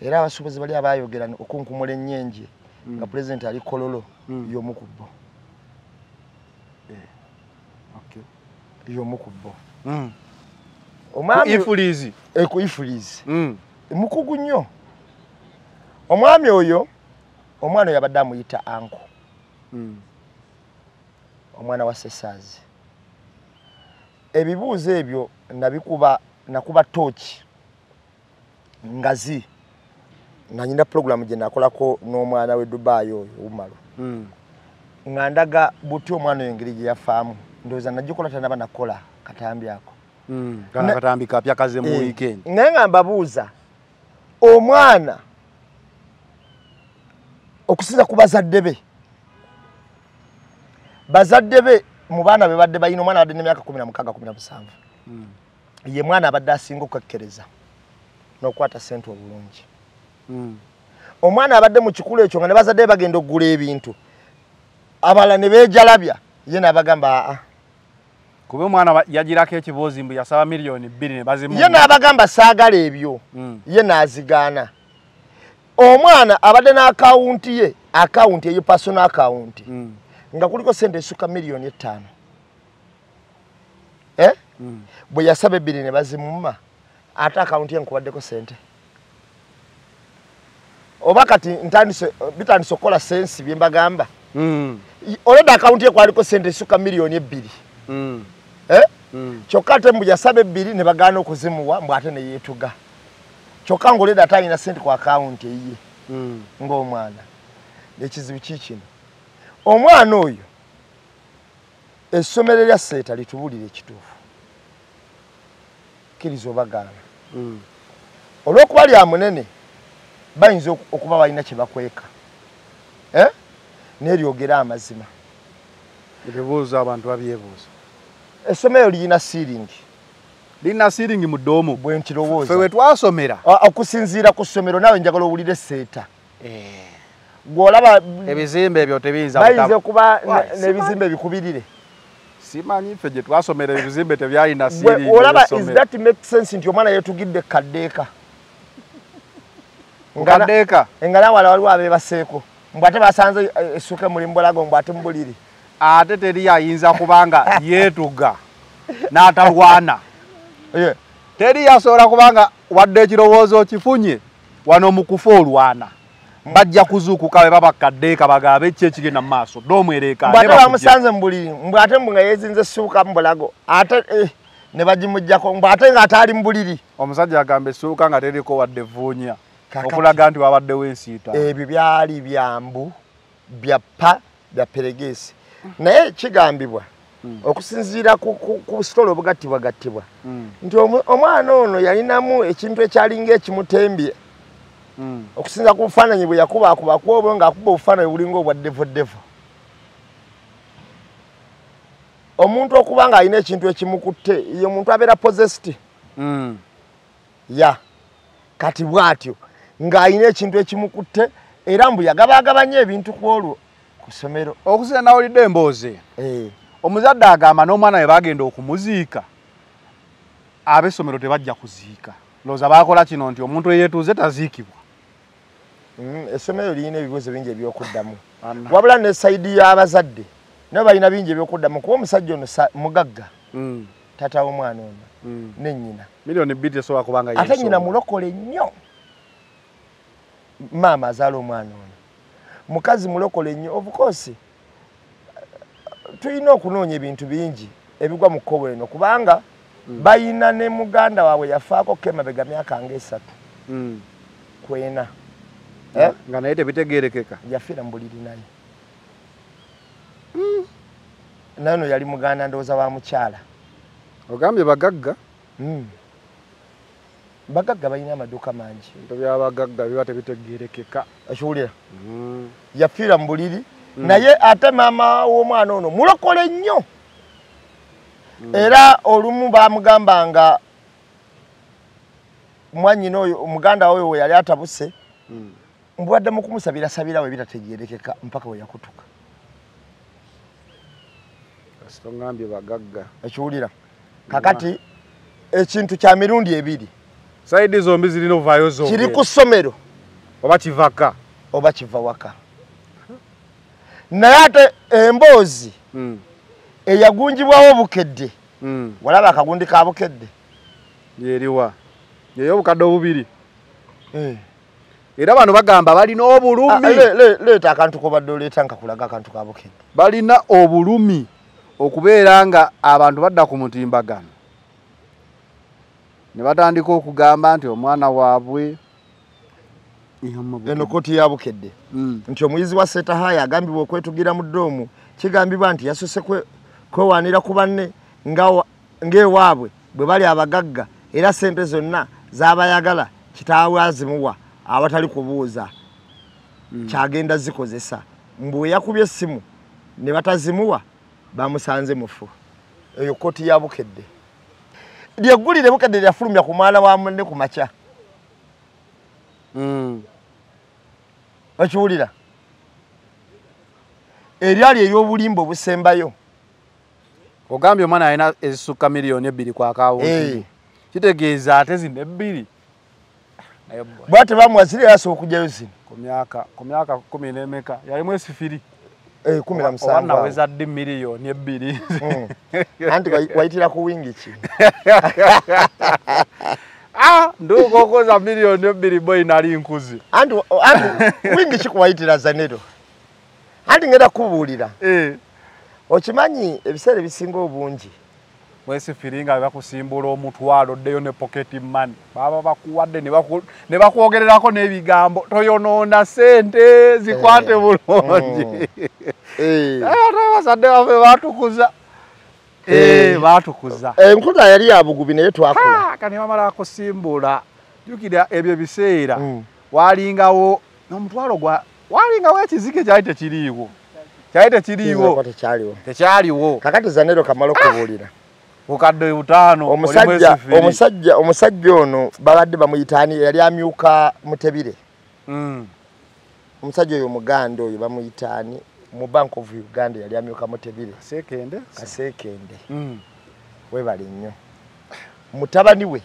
era abasuubuzi bali abayogera okunkumula ennyenje nga pulezidenti ali kololo y'omu ku bo y'omu ku bo omwami ifulizi ku ifulizi mukugu nnyo omwami oyo omwana yabadde amuyita anko omwana wa Sesaazi ebibuuzo ebyo nakuba tooki ngazi nanyina program gye nakolako n'omwana we Dubai oyo Umaru nga ndaga buti omwana oyo engeri gye yafaamu ndowooza nagikola tanaba nakola katambi ako kana katambi kapya kaze mu weekend naye nga mbabuuza omwana okusinza ku bazadde be mu baana be badde bayina omwana abadde n'emyaka 16-17 ye mwana abadde asinga okukekkereza n'okwata ssente obulungi omwana abadde mu kikulu ekyo nga ne bazadde bagenda okugula ebintu abala ne beejalabya ye n'abagamba kuba omwana yagirako ekiboozi mbu yasaba miliyoni 2 ne bazimu ye n'abagamba saagala ebyo ye n'azigaana omwana abadde n'akawunti ye personal account nga kuliko sente esukka miliyoni 5 bwe yasaba 2 ne bazimumma ate account ye nkubaddeko sente oba kati bitandise okukola sensi bye mbagamba oleda account ye kwaliko sente esukka miliyoni 2 kyokka ate mbu yasaba 2 ne bagaana okuzimuwa mbu ate ne yeetuga kyokka ng'oleda atalina sente ku account ye ng'omwana ekizibu kikino omwana oyo essomero lya seeta litubulira ekituufu kkiriza obagaana olw'okuba lya munene bayinza okuba balina kye bakweka neryogera amazima ebibuuzo abantu babyebuuza essomero lirina siiringi mu ddoomu bwe nkirowooza ffe we twasomera okusinziira ku ssomero naawe njagala owulire seeta gw'olaba ebizimbe ebyo tebiyinza bayinza okuba n'ebizimbe ebikubirire simanyi ffe gye twasomera ebizimbe tebyalina siiringi olaba is that make sense nti omwana yeetugidde kaddeeka nga nawala waliwo abeebaseeko mbu ate basanze essuuka mulimu bulago mbu ate mubuliri ate teri ayinza kubanga yeetuga n'atalwana teri yasobola kubanga wadde ekirowoozo kifunye wano mu kufa olwana bajja kuzuukuka be baba kaddeeka bagabe ki ekigenda mu maaso d'omwereka ate bamusanze mu buliri mbu ate mbu nga yeezinze essuuka mu bulago ate ne bagimuggyako mbu ate nga ataali mu buliri omusajja agamba essuuka nga teriko wadde vuunya okulaga nti wabaddewo ensiita ebyo byali byambu byappa bya peregeesi naye kigambibwa okusinziira ku sitolo obugattibwagattibwa nti omwana ono yalinamu ekintu ekyalinga ekimutembye okusinza ku bufaananyi bwe yakubaakuba kwobwo ng'akuba obufaananyi bulinga obwa devo omuntu okuba ng'alina ekintu ekimukutte ye omuntu abeera possessed kati bw'atyo ng'alina ekintu ekimukutte era mbu yagabaagabanya ebintu ku olwo ku ssomero okusinza nawulidde emboozi omuzadde agamba n'omwana we bagenda okumuziika ab'essomero tebajja kuziika lowooza baakola kino nti omuntu eyeetuuze taziikibwa essomero lirina ebibuuzo bingi ebyokuddamu wabula ne sayidi y'abazadde nabo balina bingi ebyokuddamu kuba omusajja ono mugagga taata w'omwana ono nennyina miliyoni 2 tesobola kubanga ate nnyina mulokole nnyo maama azaala omwana ono mukazi mulokole nnyo of course tulina okunoonya ebintu bingi ebigwa mu kkobo eno kubanga bayina ne muganda waabwe yafaako kemabega myaka nga 3 kwena nga naye tebitegeerekeka yafiira mu buliri naye naye no yali muganda ndowooza wa mukyala ogambye bagagga bagagga balina amaduuka mangi ebintu byabagagga biba tebitegeerekeka ekiwulira yafiira mu buliri naye ate maama w'omwana ono mulokole nnyo era olumu bamugambanga mwannyina oyo omuganda oyo we yali atabuse mbwadde mu kumusabirasabira we bitategeerekeka mpaka we yakutuka kasitongambye bagagga ekiwulira kakati ekintu kya mirundi 2 saidi zombi zirina ovaayo zombi kiri ku ssomero oba kivaka oba kiva waka naye ate emboozi eyagunjibwawo bukedde walaba akagundi ka bukedde yeriwa yeyo obukadde obubiri era bano bagamba balina obulumi leeta akantu kobadde oleeta nkakulaga akantu ka bukedde balina obulumi okubeera nga abantu badda ku mutimbagano ne batandika okugamba nti omwana waabwe eno koti ya bukedde nti omuyizi wa Seetahaya agambibwa okwetugira mu ddoomu kigambibwa nti yasose kwewaanira ku banne ng'ewaabwe bwe bali abagagga era sente zonna z'abayagala kitaawe azimuwa abatali kubuuza kyagenda zikozesa mbu yakubye essimu ne batazimuwa bamusanze mufu eyo koti ya Bukedde lyegulire Bukedde lyafulumya ku mwana wa munne ku makya okiwulira eryali ey'obulimba obusembayo ogambye omwana alina ezisukka miliyoni 2 kwa akawunti kitegeeza ate zino 2 bwate bamuwazire yasobola okujjayo zino ku myaka 10 n'emeka yalimu esifiri 17 wana weza 2 miliyoni 2 anti wayitira ku wingi ki nduko koza miliyoni 2 boy nali nkuzi anti wingi ki kuwayitira Zanero anti ngenda kubuulira okimanyi ebiseera ebisinga obungi mwesifiringa bakusimbula omutwalo ddeyo ne pocket money baba bakuwadde ne bakwogererako n'ebigambo toyonoona sente zikwate bulungi abazadde baffe batukuza batukuza enkula yali yabugubi naye twakula kani bamala kusimbula jukira ebyo biseera walingawo n'omutwalo walingawo ekizike kyali tekiriiwo tekyaliwo kakati Zanero kamala okubuulira ukadde 5 omusajja ono babadde bamuyitaani yali amyuka Mutebire omusajja oyo Muganda oyo bamuyitaani mu Bank of Uganda yali amyuka Mutebire Kasekende webale nnyo mutabani we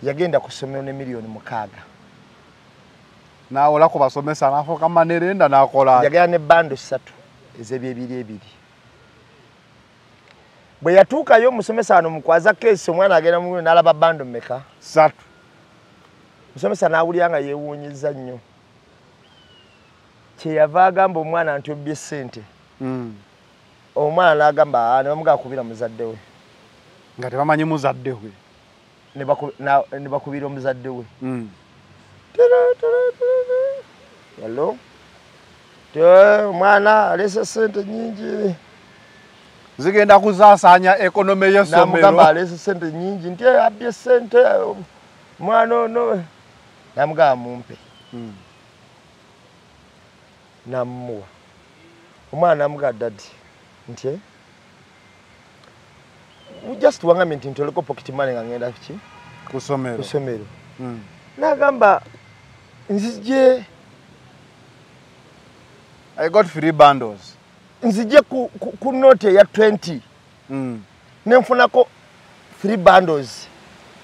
yagenda ku ssomero ne miliyoni 6 nawola ku basomesa nafoka manerenda nakola yagenda ne bando 3 ez'ebyebiri bwe yatuukayo omusomesa ano mukwaza keesi omwana agenda mu n'alaba bando mmeka 3 omusomesa n'awulira nga yeewuunyiza nnyo kyeyava agamba omwana nti obbye ssente omwana n'agamba ne bamugaa kubira muzadde we nga tebamanyi muzadde we ne bakubira omuzadde we hello omwana alese ssente nyingi zigenda kuzaasanya ekonomi y'essomero namugamba alese ssente nyingi nti abbye ssente mwana ono namugamba mumpe namuwa omwana namugamba dadi nti just wangambye nti ntoleko pocket money nga ngenda ki ku ssomero nagamba nzije I got free bundles nzije ku note ya 20 nenfunako 3 bundles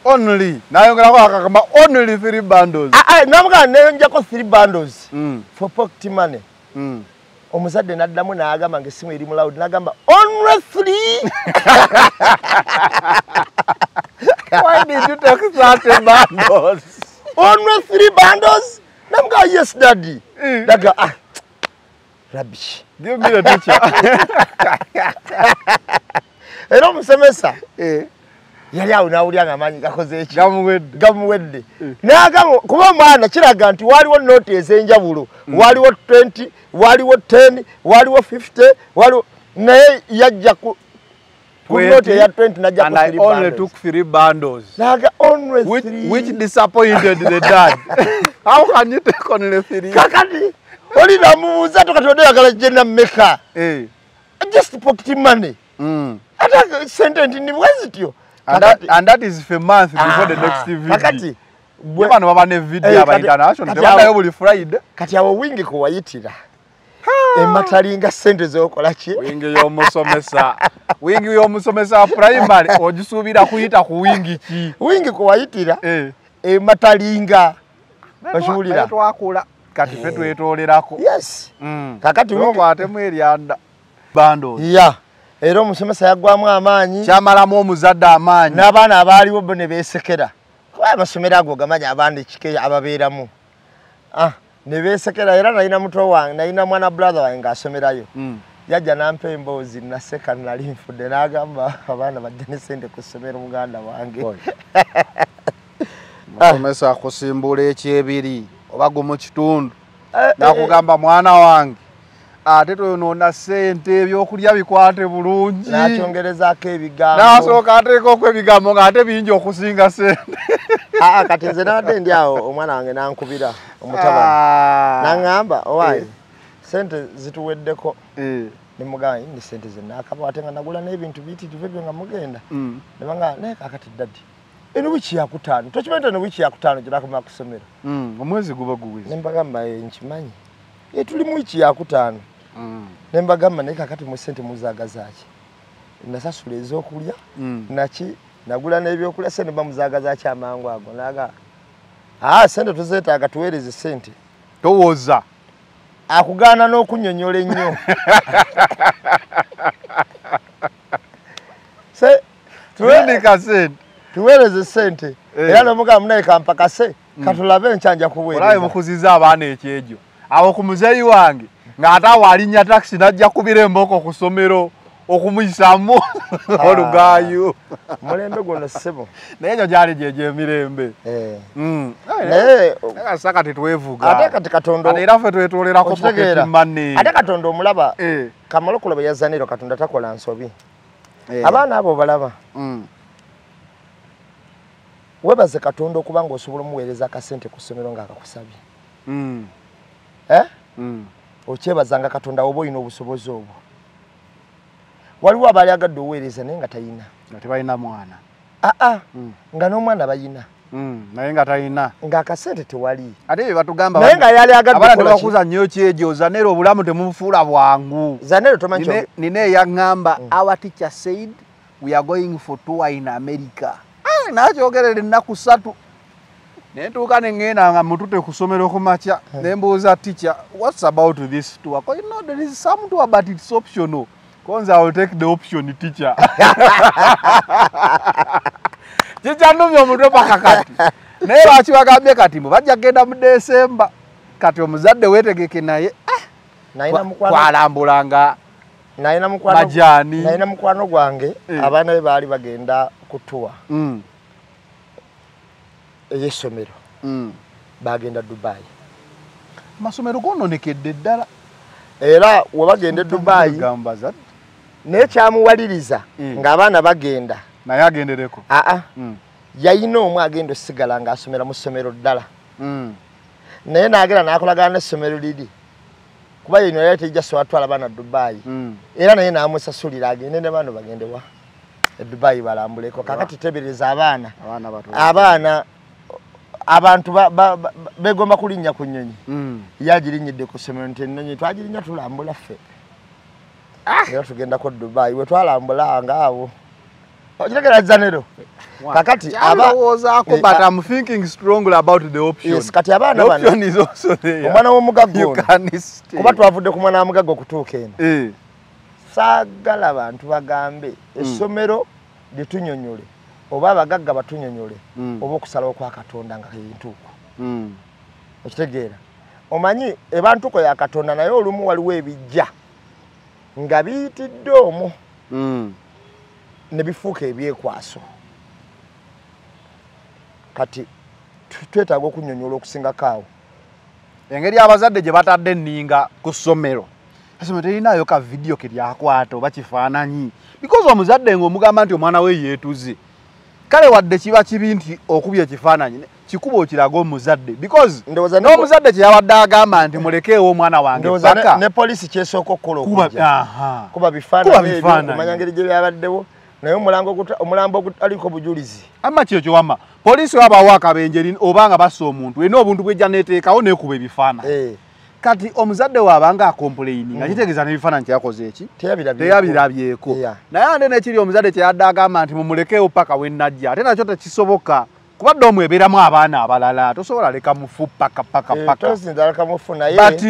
only nayongerako akagamba only 3 bundles namuga nenjako 3 bundles for pocket money omuzadde naddamu n'agamba ng'essimu eri mu loud n'agamba only 3 why did you take such bundles only 3 bundles namuga yes daddy daga rubbish give me the teacher era omusomesa yali awo n'awulira ng'amaanyi gakoze eki gamuwedde n'agamba kuba omwana kiraga nti waaliwo nooti ez'enjawulo waaliwo 20 waaliwo 10 waaliwo 50 waaliwo naye yajja ku nooti eya 20 najja ku 3 bundles. only took 3 bundles naga only 3 which disappointed the dad how can you take only 3 kakati oli namubuuza to kati odayagala genda mmeka just pocket money ate sente nti ni bwezityo and that is for month before the next video kakati bano baba ne video aba international tebadayo buli Friday kati awo wingi ko wayitira ematalinga sente zokola ki wingi y'omusomesa primary ogisuubira kuyita ku wingi ki wingi ko wayitira ematalinga bashulira twakula kati fe twetolerako yes kakati wingi atemu eryanda bando era omusomesa yaggwamu amaanyi kyamalamu omuzadde amaanyi n'abaana abaaliwo bo ne beesekera kuba amasomero ago gamanya abaana ekike ababeeramu ne beesekera era nalina muto wange nalina mwana brother wange ng'asomerayo yajja nampa emboozi naseka nali nfudde n'agamba abaana badde ne sente ku ssomero muganda wange musomesa akusimbula ekyebiri oba gu mu kitundu nakugamba mwana wange ate toyonoona ssente ebyokulya bikwate bulungi nakyongerezaako ebigambo nasooka ateekako ebigambo ng'ate bingi okusinga ssente kati nze nabadde ndi awo omwana wange nankubira omutabani naŋŋamba owaayi ssente zituweddeko nemugamba ndi ssente zennaakaba ate nga nagula n'ebintu biyitirivu ebyo nga mugenda nebanga naye kakati daddi eno wiiki yakutaano tokimanyi nti eno wiiki yakutaano gyenakamala ku ssomero omwezi guba guweze nembagamba nkimanyi tuli mu wiiki yakutaano nembagamba naye kakati mu ssente muzaagazaaki nasasula ez'okulya naki nagula n'ebyokulya ssente bamuzaagazaaki amangu ago naga ssente tuzeetaaga tuweereze ssente towooza akugaana n'okunnyonnyola ennyo tuweereka ssente tuweereze ssente era nomugamba munaye kampakase katulabe enkyanja kuweereza olabe mukuziza abaana ekyejo awo ku muzeeyi wange ng'ate awo alinnya takisi n'ajja kubira emboko ku ssomero okumuyisamu olugaayo mulembe guno ssebo naye egyo gyali gyegyemirembe naye saka tetwevuga ate kati katonda era ffe twetolerako poketi manne ate katonda omulaba kamalokulo bwe yazaniro katonda takola nsobi abaana abo balaba webaze katonda okuba ng'osobola omuweereza akasente ku ssomero ng'akakusabye okyebazanga katonda oba olina obusobozi obwo waliwo abaali agadde oweereza naye nga tayina nga tebalina mwana nga n'omwana bayina naye nga talina ng'akasente tewali ate bye batugamba naye nga yali abaana tebakuza nnyo kyejo zanero obulamu temubufuula bwangu zanero tomanyi nina eyaŋŋamba our teacher said we are going for tour in America nakyogerera ennaku 3 nentuuka neŋŋenda nga mutute ku ssomero ku makya nembuuza teacher what's about this tour you know there is some tour but it's optional Konza I will take the option teacher kikyanumya omutwe paka kati naye lwaki bagambye kati mbu bajja kgenda mu Desemba kati omuzadde weetegeke naye twalambulanga majaani nalina mukwano gwange abaana be baali bagenda kutuwa ey'essomero bagenda Dubai amasomero goononekedde ddala era we bagenda Dubai naye kyamuwaliriza ng'abaana bagenda naye agendereko yayina omu agenda osigala ng'asomera mu ssomero ddala naye n'agenda n'akolagana n'essomero liri kuba yino yali tejja swatwala baana Dubai era naye n'amusasulira agende ne baano bagendewa Dubai balambuleko kakati tebereza abaana abantu begomba kulinnya ku nnyonyi yagirinyidde ku ssomero nti ennyonyi twagirinnya tulambula ffe era tugendako Dubai we twalambula ngaawo okitegera zanero kakati abawoozaako but I'm thinking strongly about the option. Yes, kati abaana bano option is also there. Omwana w'omugaggo kuba twavudde ku mwana w'omugaggo okutuuka eno saagala abantu bagambe essomero litunyonyole oba abagagga batunyonyole oba okusalawo kwa Katonda nga yentuuko okitegeera omanyi ebantuko ya Katonda naye olumu waliwo ebijja nga biyitidde omwo ne bifuuka ebyekwaso kati twetaaga okunyonyola okusingako awo engeri abazadde gye batadde enninga ku ssomero essomero terinayo ka vidiyo ke lyakwata oba kifaananyi because omuzadde ng'omugamba nti omwana we yeetuze kale wadde kiba kibi nti okubya ekifaananyi kikuba okiraga omuzadde because n'omuzadde kye yabadde agamba nti mulekeewo omwana wange paka ne poliisi kyesooka okukola okujja kuba bifaananyi ebyo kumanya ngeri gye byabaddewo naye omulambo aliko bujulizi ama kyekyo wama poliisi wabawo akabenjeri obanga bassa omuntu ena obuntu bwejja neteekawo neekuba ebifaananyi kati omuzadde waabanga akomplaini nga kitegeeza n'ebifaananyi kyeyakoze eki teyabirabyeko naye ande nekiri omuzadde kyeyadde agamba nti mumulekeewo paka wennajja ate nakyo tekisoboka kubadde omwebeeramu abaana abalala tosobola leka mufu paka but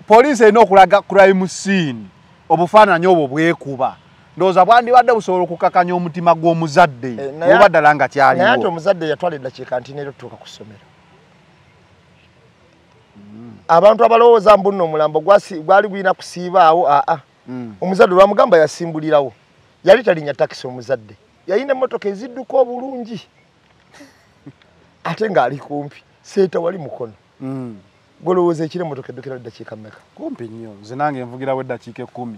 poliisi erina okulaga crime scene obufaananyi obwo bwekuba ndowooza bwandibadde busobola okukakanya omutima gw'omuzadde oba ddala nga kyaliwo naye ate omuzadde yatwala eddakiika nti neero tutuuka ku ssomero abantu abalowooza mbu nno omulambo gwali gulina kusiibaawo omuzadde lwamugamba yasimbulirawo yali talinnya takisi omuzadde yalina emmotoka ezidduka obulungi ate ng'ali kumpi seeta wali mukono golowooza ekire motoka eddukira eddakiika mmeka kumpi nnyo nze nange nvugirawo eddakiika 10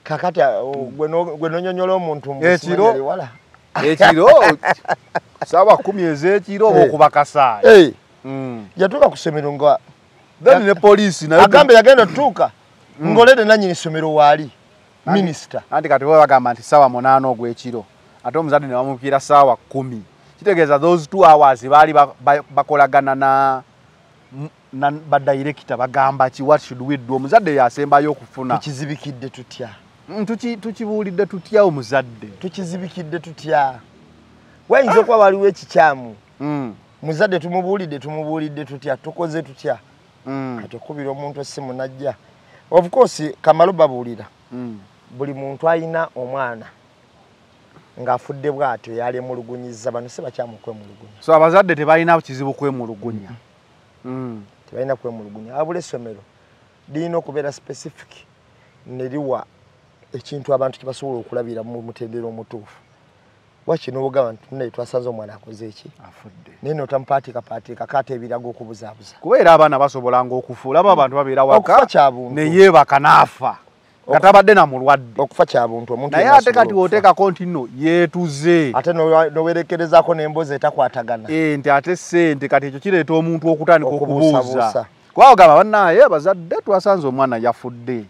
kakati gwe nonyonyola omuntu ekiro saawa 10 ez'ekiro oba okuba kasaayi yatuuka ku ssomero nga then ne poliisi nayo agambe yagenda tutuuka ngolede nannyini ssomero waali minisita anti kati bwe bagamba nti saawa 8 ogw'ekiro ate omuzadde ne bamupiira saawa 10 kitegeeza those 2 hours baali bakolagana na badirector bagamba ki what should we do omuzadde yasembayo okufuna tukizibikidde tutya tukibuulidde tutya omuzadde tukizibikidde tutya wayinza okuba waliwo ekikyamu muzadde tumubuulidde tutya tukoze tutya kati okubira omuntu essimu najja of course Kamalo babuulira buli muntu ayina omwana ng'afudde bw'atyo yali emulugunyiza bano se bakyamukwemulugunya so abazadde tebalina kizibu kwemulugunya tebalina kwemulugunya abula essomero lirina okubeera specific ne liwa ekintu abantu kye basobola okulabira mu mutendera omutuufu wakino obugamba nti naye twasanze omwana akoze eki afudde naye notamupaatika kaate ebirago okubuzaabuza kubeera abaana basobolanga okufuula abo abantu babeera waka ne yeebaka n'afa nga tabadde na mulwadde okufa kya buntu omuntu naye ate kati w'oteekako nti nno yeetuze ate nowerekerezaako n'emboozi etakwatagana nti ate ssente kati ekyo kireeta omuntu okutandika okubuuza kuba ogamba bannaaye abazadde twasanze omwana yafudde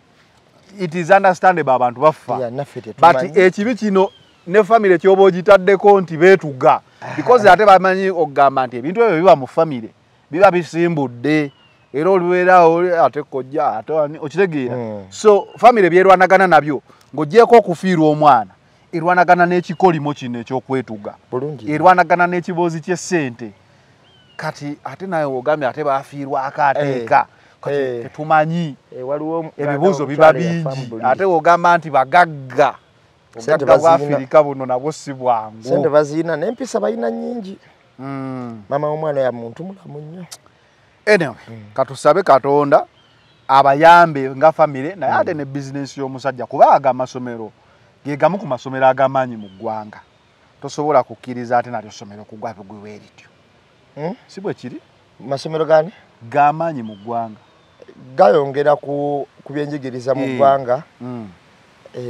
it is understandable abantu bafa but ekibi kino ne famire kyoba ogitaddeko nti beetuga because ate bamanyi okugamba nti ebintu ebyo biba mu famire biba bisimbudde era olubeerawo ate kojja ate okitegeera so famire byerwanagana nabyo ng'ogyeko okufiirwa omwana erwanagana n'ekikolimo kino ekyokwetuga erwanagana n'ekiboozi ky'essente kati ate naye ogambye ate baafiirwa akaateeka tetumanyi ebibuuzo biba bingi ate ogamba nti bagagga obugagga bwa Afirika buno nabwo si bwangu sente bazirina n'empisa balina nnyingi mama w'omwana ya muntu mulamu nnyo anyway katusabe Katonda abayambe nga famire naye ate ne bizinesi y'omusajja kuba amasomero ge gamu ku masomero agamaanyi mu ggwanga tosobola kukkiriza ate nalyo ssomero kugwa bigwe erityo si bwe kiri masomero gani gamaanyi mu ggwanga gayongera ku byenjigiriza mu ggwanga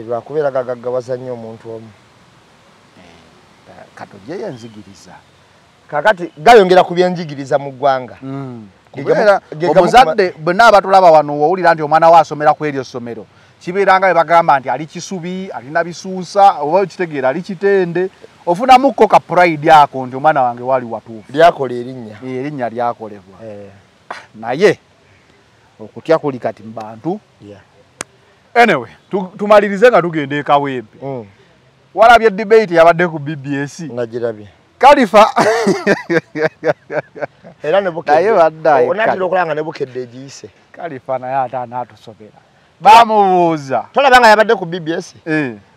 lwakubeera gagaggawaza nnyo omuntu omu katojje yenzigiriza kakati gayongera ku byenjigiriza mu ggwanga omuzadde bonna abatulaba wano wowulira nti omwana we asomera ku eryo ssomero kibeeranga bebagamba nti ali Kisubi alina Bisuusa oba kitegeera ali Kitende ofunamukko ka pride ako nti omwana wange wali watuufu lyakola erinnya lyakolebwa naye okutya kuli kati mu bantu anyway tumalirize nga tugenda ekawempe walabye debate yabadde ku BBS nagirabye Kalifa era ne bukedde onatira okulanga ne bukedde egiyise Kalifa naye ate anaatusomera bamubuuza tolabanga yabadde ku BBS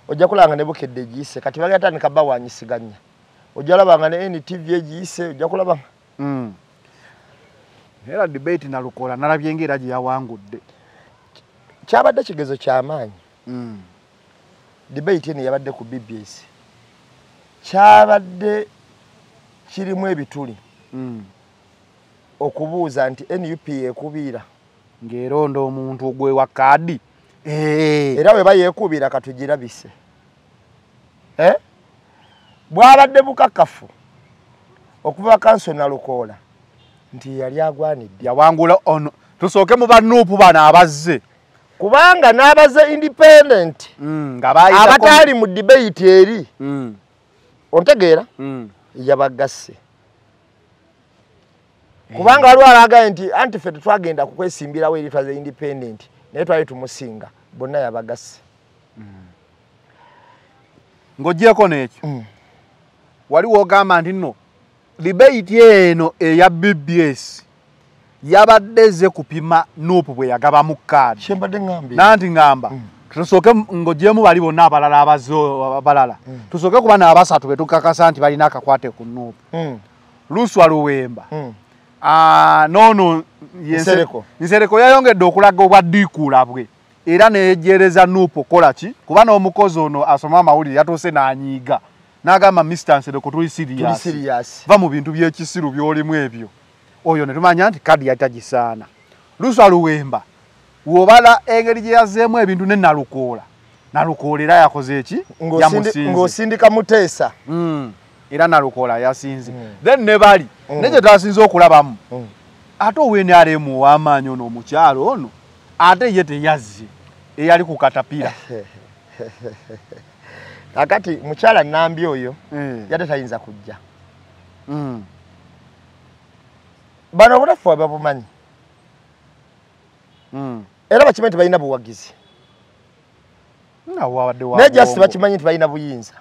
ojja kulanga ne bukedde egiyise kati bagatandika bawanyisiganya ojja labanga ne NTV egiyise ojja kulabanga era debate nalukola nalabye ng'era gye yawangudde kyabadde kigezo ky'amaanyi debate eno yabadde ku BBS kyabadde kirimu ebituli okubuuza nti NUP ekubiira ng'eronda omuntu ogwe wa kaadi era we bayeekubiira katugirabise bwabadde bukakafu okuva kanso nalukoola nti yali agwanidde yawangula ono tusooke mu banuupu bano abazze kubanga n'abaze independent abataali mu debate eri ontegeera yabagasse kubanga waliwo alagaye nti anti ffe tetwagenda kukwesimbirawo eri twaze independent naye twali tumusinga bonna yabagasse ng'ogyeko n'ekyo waliwo ogamba nti nno debate eno eya BBS yabadde ze kupima nuupu bwe yagabamu kaadi kyembadde ngambe nanti ngamba tusooke ng'ogyemu bali bonna abalala abalala tusooke kuba n'abasatu be tukakasa nti balina akakwate ku nuupu Luswa Luwemba noono Nsereko yayongedde okulaga obwa ddiikuula bwe era neyejereza nuupu kola ki kuba n'omukozi ono asoma amawulire yatuuse n'anyiiga n'agamba Mr. Nsereko tuli serious va mu bintu by'ekisiru by'olimu ebyo oyo ne tumanya nti kadi yatagisaana Luswa Luwemba wobala engeri gye yazeemu ebintu ne Nalukoola Nalukoolera yakoze eki ng'osindika Muteesa era Nalukoola yasinze then ne bali nekye tasinze okulabamu ate owenRM w'amaanyi ono omukyalo ono ate ye teyazze eyali ku katapira kakati mukyala Nambi oyo yate tayinza kujja bano obutafu babumanyi era bakimanyi nti balina buwagizi ne just bakimanyi nti balina buyinza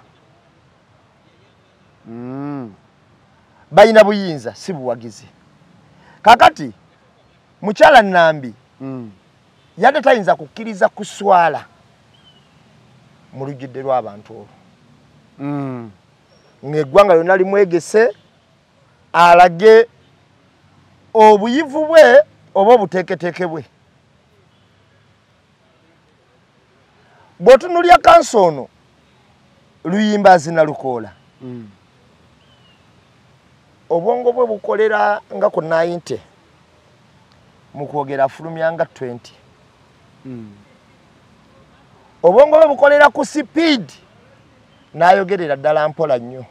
balina buyinza si buwagizi kakati mukyala Nambi yadde tayinza kukkiriza kuswala mu lujjudde lw'abantu olwo ng'eggwanga lyonna limwegese alage obuyivu bwe oba obuteeketeeke bwe bw'otunulya kanso ono Luyimbazi Nalukoola obwongo bwe bukolera nga ku 90 mu kwogera afulumya nga 20 obwongo bwe bukolera ku speed n'ayogerera ddala mpola nnyo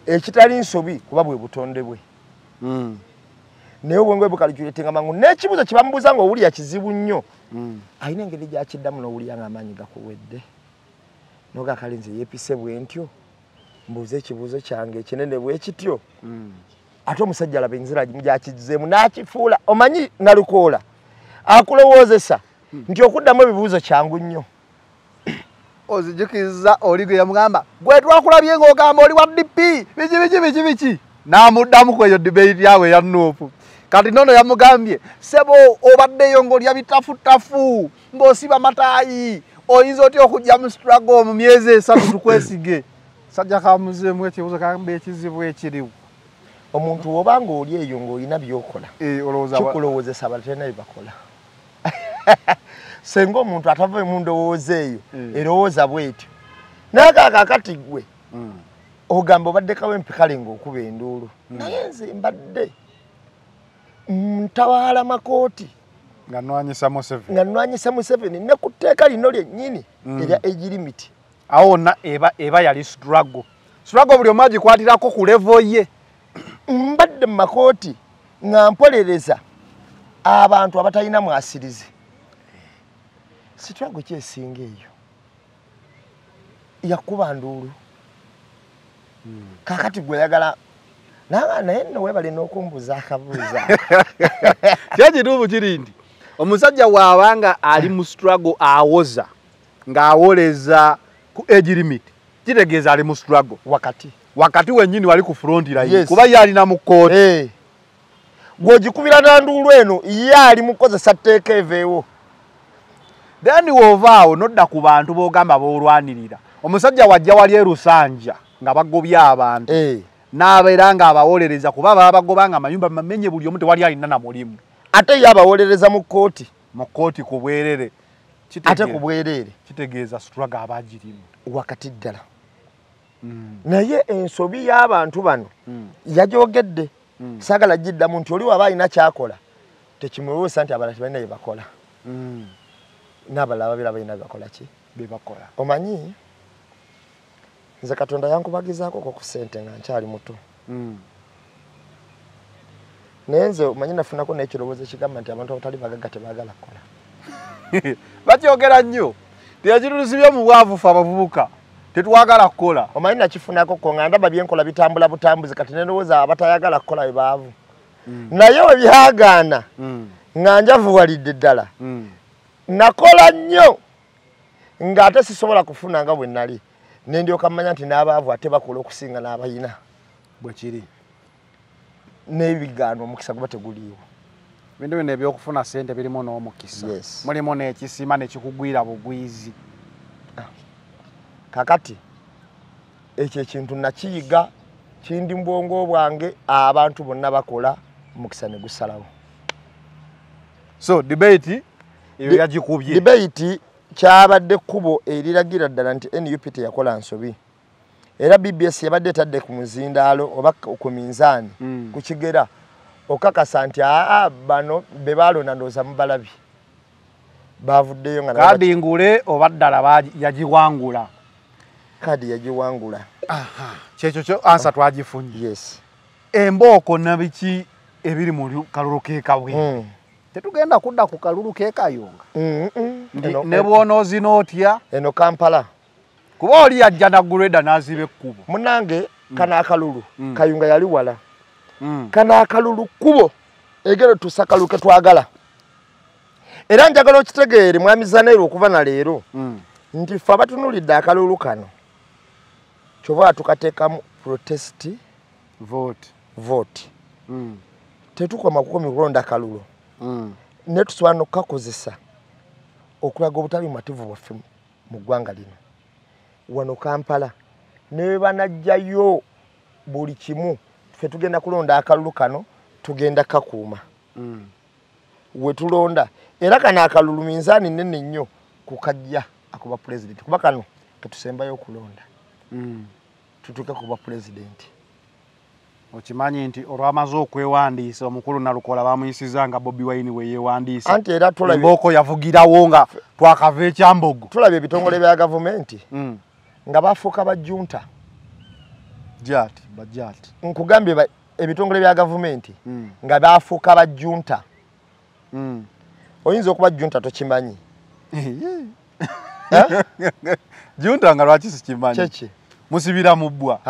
ekitali nsobi kuba bwe butonde bwe naye obwongo bwe bukalikulatinga mangu n'ekibuzo kye bamubuuza ng'owulira kizibu nnyo alina engeri gy'akiddamu n'owulira ng'amaanyi gakuwedde n'ogakalinze yeepise bwe ntyo mbuuze ekibuuzo kyange ekinene bwe kityo ate omusajja alaba enzira gy'akizzeemu n'akifuula omanyi Nalukoola akulowoozesa nti okuddamu ebibuuzo kyangu nnyo ozijukizza oli gwe yamugamba gwe twakulabye ng'ogamba oli wa DP biki n'amuddamu kweyo debate yawe ya Nuupu kati nono yamugambye sebo obaddeyo ng'olya bitafutafu ng'osiba mataayi oyinza otya okujja mu struggle mu myezi 3 tukwesige sajja kamuzeemu ekibuuzo kamba ekizibu ekiriwo omuntu wobanga oli eyo ng'olina byokola kikulowoozesa abalala bye bakola senga omuntu atava mu ndowooza eyo erowooza bwetyo naye kakati gwe ogamba obaddekawo empikale ng'okuba enduulu naye nze mbadde ntawaala makooti nga nnwanyisa Museveni ne ku tteeka lino lyennyini erya age limit awo wonna eba yali struggle buli omu agikwatirako ku levo ye mbadde mu makooti nga mpolereza abantu abatalina mwasirizi struggle kyesinga eyo yakuba nduulu kakati gwe yagala naye nno weebale n'okumbuuza akabuuza kyekituufu kiri nti omusajja bw'abanga ali mu struggle awoza ng'awoleza ku age limit kitegeeza ali mu struggle wakati wennyini wali ku front line kuba ye alina mu kkooti gw'ogikubira na nduulu eno ye ali mu kukozesa tteeka eveewo then wovaawo nodda ku bantu b'ogamba b'olwanirira omusajja wajja wali e Lusanja nga bagobya abantu n'abeera ng'abawolereza kuba babagoba nga amayumba mamenye buli omu tewali alina na mulimu ate ye abawolereza mu kkooti ku bwerere ate ku bwerere kitegeeza struggle abagirimu wakati ddala naye ensobi y'abantu bano yagyogedde saagala giddamu nti oli waba alina kyakola tekimwebuusa nti abalala tebalina bye bakola n'abalala babeera balina gakola ki bye bakola omanyi nze Katonda yankubagizaako ku ssente nga nkyali muto naye nze omanyi nafunako n'ekirowoozo ekigamba nti abantu abatali bagagga tebaagala kukola bakyogera nnyo teyakirulusibye mu bwavufu abavubuka tetwagala kukola omanyi nakifunako ko nga ndaba byenkola bitambula butambuzi kati nerowooza abatayagala kukola bwe baavu naye we byagaana nga njavuwalidde ddala nakola nnyo ng'ate sisobola kufuna nga bwe nnali ne ndyoka mmanya nti n'abaavu ate bakola okusinga n'abayina bwe kiri n'ebigaano omukisa guba teguliiwo bintu bino ebyokufuna ssente birimu n'omukisa mulimu n'ekisima nekikugwira bugwizi kakati ekyo ekintu nakiyiga kindi mu bwongo bwange abantu bonna bakola omukisa ne gusalawo so debate eyo yagikubye debate kyabadde kkubo eriragira ddala nti NUP teyakola nsobi era BBS yabadde etadde ku muzindaalo oba ku minzaani ku kigera okakasa nti bano be balonda ndowooza mubalabi bavuddeyo nga kadi ngule oba ddala yagiwangula kadi yagiwangula kyekyo kyo ansa twagifunye yes embooko nabiki ebiri mu kalulu keekawe tetugenda kudda ku kalulu keekayonga ne bw'onoozi n'otya eno Kampala kuba oli yajja naggulwedda n'aziba ekkubo munange kana akalulu kayunga yali wala kana akalulu kkubo egero tusakaluke twagala era njagala okitegeere mwami Zaneru okuva na leero nti ffe abatunulidde akalulu kano kyova tukateekamu protest vote tetukoma kukomya kulonda akalulu ne tusobola n'okukakozesa okulaga obutali bumativu bwaffe mu ggwanga lino wano Kampala ne banajjayo buli kimu ffe tugenda kulonda akalulu kano tugenda kakuuma we tulonda era kana akalulu minzaani nnene nnyo kukajja akuba president kuba kano ketusembayo okulonda tutuuke kuba president okimanyi nti olwamaze okwewandiisa omukulu Nalukola bamuyisiza nga Bobi Wine we yeewandiisa anti era tulabye embooko yavugirawo nga twakava ekyambogo tulabye ebitongole bya gavumenti nga bafuuka bajjunta bajati nkugambye ebitongole bya gavumenti nga bafuuka bajjunta oyinza okuba junta tokimanyi junta nga lwaki sikimanyi kyeki musibira mu bbwa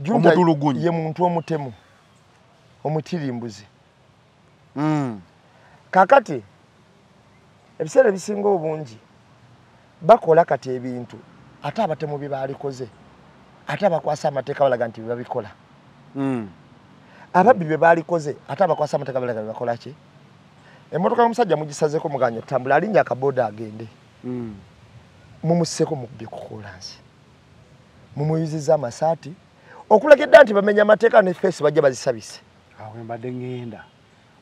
omutulugunyi ye muntu omutemu omutirimbuzi kakati ebiseera ebisinga obungi bakola kati ebintu ate abatemu bye balikoze ate abakwasa amateeka balaga nti babikola ababbi bye balikoze ate abakwasa amateeka balaga bakola ki emotoka y'omusajja mugisazeko muganya tambula alinnya akaboda agende mumuseko mubbi kukolansi mumuyuziza amasaati okulagedda nti bamenya amateeka ne face bajja bazisabise awo mbadde ngenda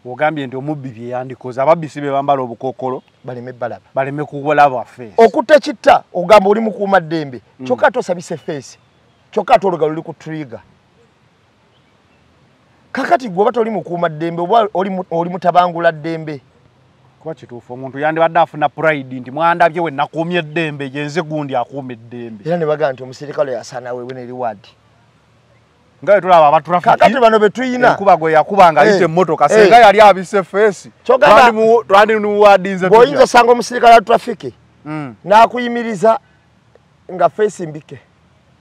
ogambye nti omubbi bye yandikoze ababbi si be bambala obukokolo baleme balaba baleme kubolaba face okutta kitta ogamba oli mukuuma ddembe kyokka tosabise face kyokka olugalo luli ku trigger kakati gwe bato oli mukuuma ddembe oba oli mutabangula ddembe kuba kituufu omuntu yandibadde afuna pride nti mwandabye we nakuumye eddembe yenze gundi akuuma eddembe era ne bagamba nti omusirikale yasaana wewe ne riwadi nga bwe tulaba abatrafiki kakati bano be tuyina enkuba gwe yakubanga ayita emmotoka senga yali abise feesi twandimuwadinze bw'oyinza osanga omusirikale wa trafiki n'akuyimiriza nga feesi mbike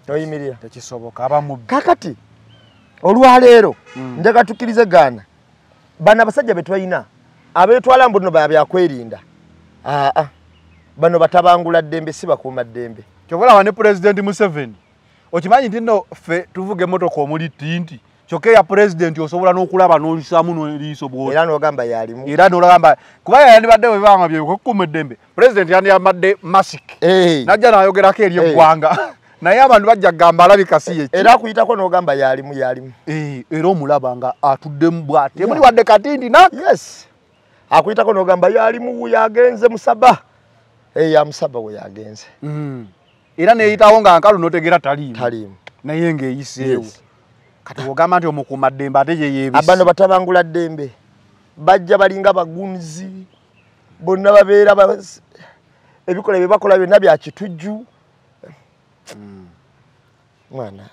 noyimirira tekisoboka abamubbi kakati olwaleero njagala tukkirize gaana bano abasajja be twalina abeetwala mbu nno byakwerinda bano batabangula ddembe si bakuuma ddembe kyobulaba ne President Museveni okimanyi nti nno ffe tuvuga emmotoka omuli tinti kyokka eya President osobola n'okulaba n'olisaamu n'eriiso bwoti era n'ogamba yalimu era n'olagamba kuba yandibadde bwe banga byekukuuma eddembe President yandiyambadde masiki najja n'ayogerako eri eggwanga naye abantu bajja kugamba alabika si ye era akuyitako n'ogamba yalimu era omulaba nga atuddemu bw'ati emuli wadde katindi na yes akuyitako n'ogamba yalimu wuyo agenze musaba ya musaba we yagenze era neeyitawo nga nkalu n'otegera taliimu naye ng'eyiseewo kati ogamba nti omukuuma ddembe ate ye yeebisi abano batabangula ddembe bajja balinga bagunzi bonna babeera ebikola bye bakola byonna bya kitujju mwana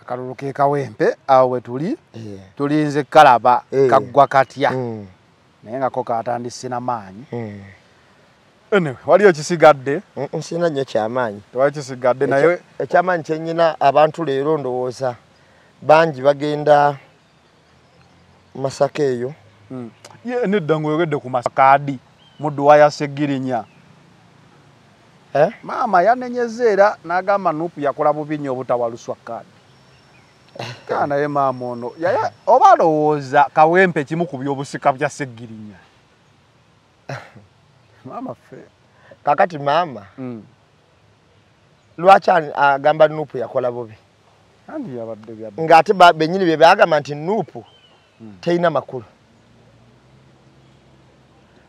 akalulu ke kawempe awo we tuli tulinze kalaba kaggwa katya naye nga ko katandise n'amaanyi anyway waliyo kisigadde nsina nnyo kyamaanyi tewali kisigadde naye ekyamaanyi kyennyina abantu leero ndowooza bangi bagenda Masaka eyo nedda ng'oyogedde ku masakaadi mudduwa ya Segirinya maama yanenyeza era n'agamba Nuupu yakola bubi nnyo obutawaluswa kaadi naye maama ono oba alowooza kawempe kimu ku byobusika bya Segirinya maama ffe kakati maama lwaki agamba Nuupu yakola bubi ng'ate bennyini bye bagamba nti Nuupu teyina makulu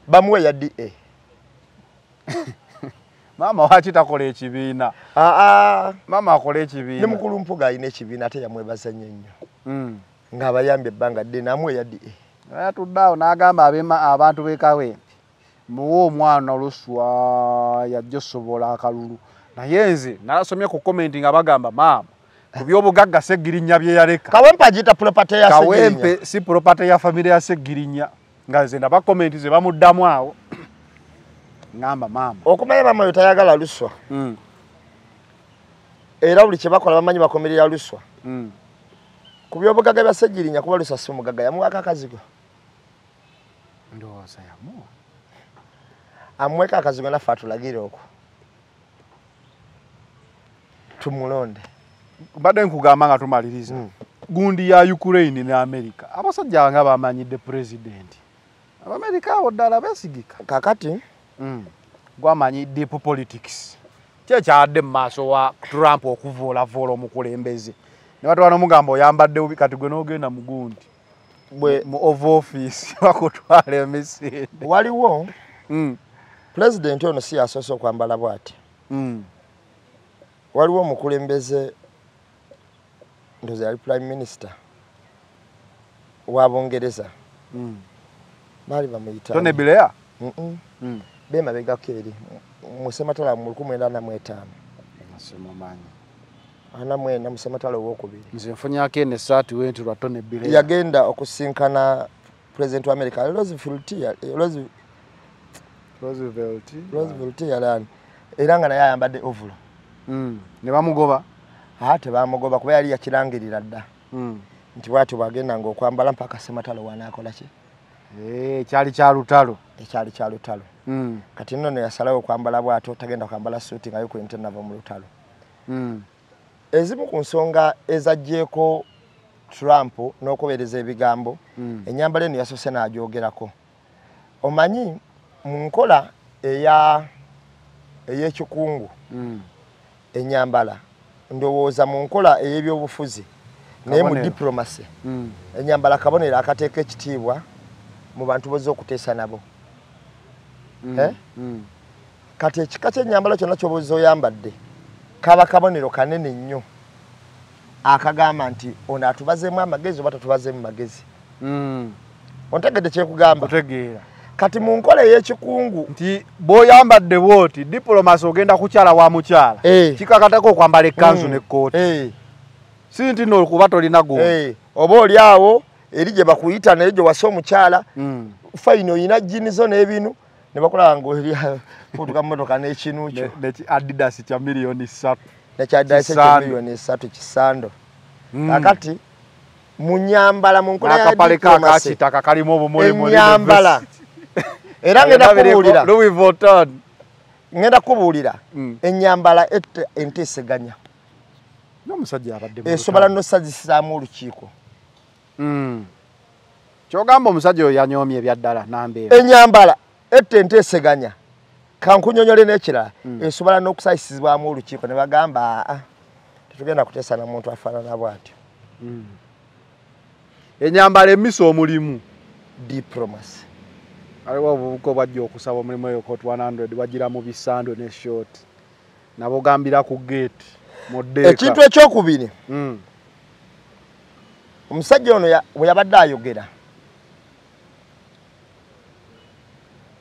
bamuwe ya DA maama waki takola ekibiina maama akola ekibiina ne mukulu Mpuga alina ekibiina ate yamwebaza nnyo ng'abayambye ebbanga ddene amwe yaddi Ayatuddaawo n'agamba abantu b'ekawempe muwe omwana oluswa yajja osobola akalulu naye nze nasomye ku komenti nga bagamba maama ku by'obugagga Sseggirinya bye yaleka Kawempe agiyita property ya Sseggirinya Kawempe si property ya family ya Sseggirinya nga nze ndaba komenti ze bamuddamu awo ngamba maama okumanya maama oyo tayagala luswa era buli kye bakola bamanyi bakomerera luswa ku by'obugagga bya Sseggirinya kuba luswa si omugagga yamuwako akazigo ndowooza yamuwa amweka akazigo naffe atulagire okwo tumulonde mbadde nkugamba nga tumaliriza gundi ya Ukraine ne America abasajja nga bamanyidde president Abamerika abo ddala besigika kakati gwamanyi deep politics kyekyadde mu maaso wa Trump okuvuulavoola omukulembeze ne batwala n'omugamba oyambadde bubi kati gwe n'ogenda mu gundi mu Oval Office bakutwala emisinde waliwo president ono si yasoose okwambala bw'ati waliwo omukulembeze ndoza yali prime minister wa Bungereza bali bamuyita Tony Blair bema begako eri mu Ssematalo mu 1985 nasimumanyi ana mwena mu Ssematalo owokubiri nze nfunyako eno essaati wenti lwa Tony Blair yagenda okusinkana president wa America Roosevelt yalani era nga naye ayambadde ovulo ne bamugoba ate bamugoba kuba yali yakirangirira dda nti bwati bwagenda ng'okwambala mpaka Ssematalo wanaakola ki kyali kya lutalo ekyali kya lutalo kati nno yasalawo okwambala bwato tagenda kwambala suuti nga yukwente nava mu lutalo ezimu ku nsonga ezaggyeko Trump n'okubeereza ebigambo ennyambala eno yasoose n'agyogerako omanyi mu nkola ey'ekikungu ennyambala ndowooza mu nkola ey'ebyobufuzi naye mu diplomasi ennyambala kabonero akateeka ekitiibwa mu bantu bozza okuteesa nabo kati ekika ky'ennyambala kyonna ky'obuzza oyambadde kaba kabonero kanene nnyo akagamba nti ono atubazeemu amagezi oba tatubazeemu magezi ontegedde kyekugamba otegeera kati mu nkola ey'ekikungu nti bw'oyambadde bw'oti diplomasi ogenda kukyala wa mukyala kikakatako okwambala ekkanzu n'ekkooti si nti no kuba tolina gundi oba oli awo eri gye bakuyita naye gye wasa omukyala fayini oyina jjini zo n'ebinu ne bakulaba ng'oli futuka mmotoka n'ekinu kyo Adidas kya miliyoni 3 nekyaddaisa kya miliyoni 3 kisando kakati mu nnyambala mu nkola ya diplomasi kalimu obumuli ennyambala era ngenda kubuulira Louis Vuitton ngenda kubuulira ennyambala enteeseganya n'omusajja abadde esobola n'osazisaamu olukiiko kyogamba omusajja oyo yanyoomye ebyaddala nambeera ennyambala enteeseganya kankunyonyole n'ekirala esobola n'okusayisizibwamu olukiiko ne bagamba tetugenda kuteesa na muntu afaanana bw'atyo ennyambala emisa omulimu diplomasi aliwo obuvubuka obwajja okusaba omulimu eyo kot 100 wagira mu bisando ne short nabo gambira ku gate modeka ekintu ekyokubiri omusajja ono bwe yabadde ayogera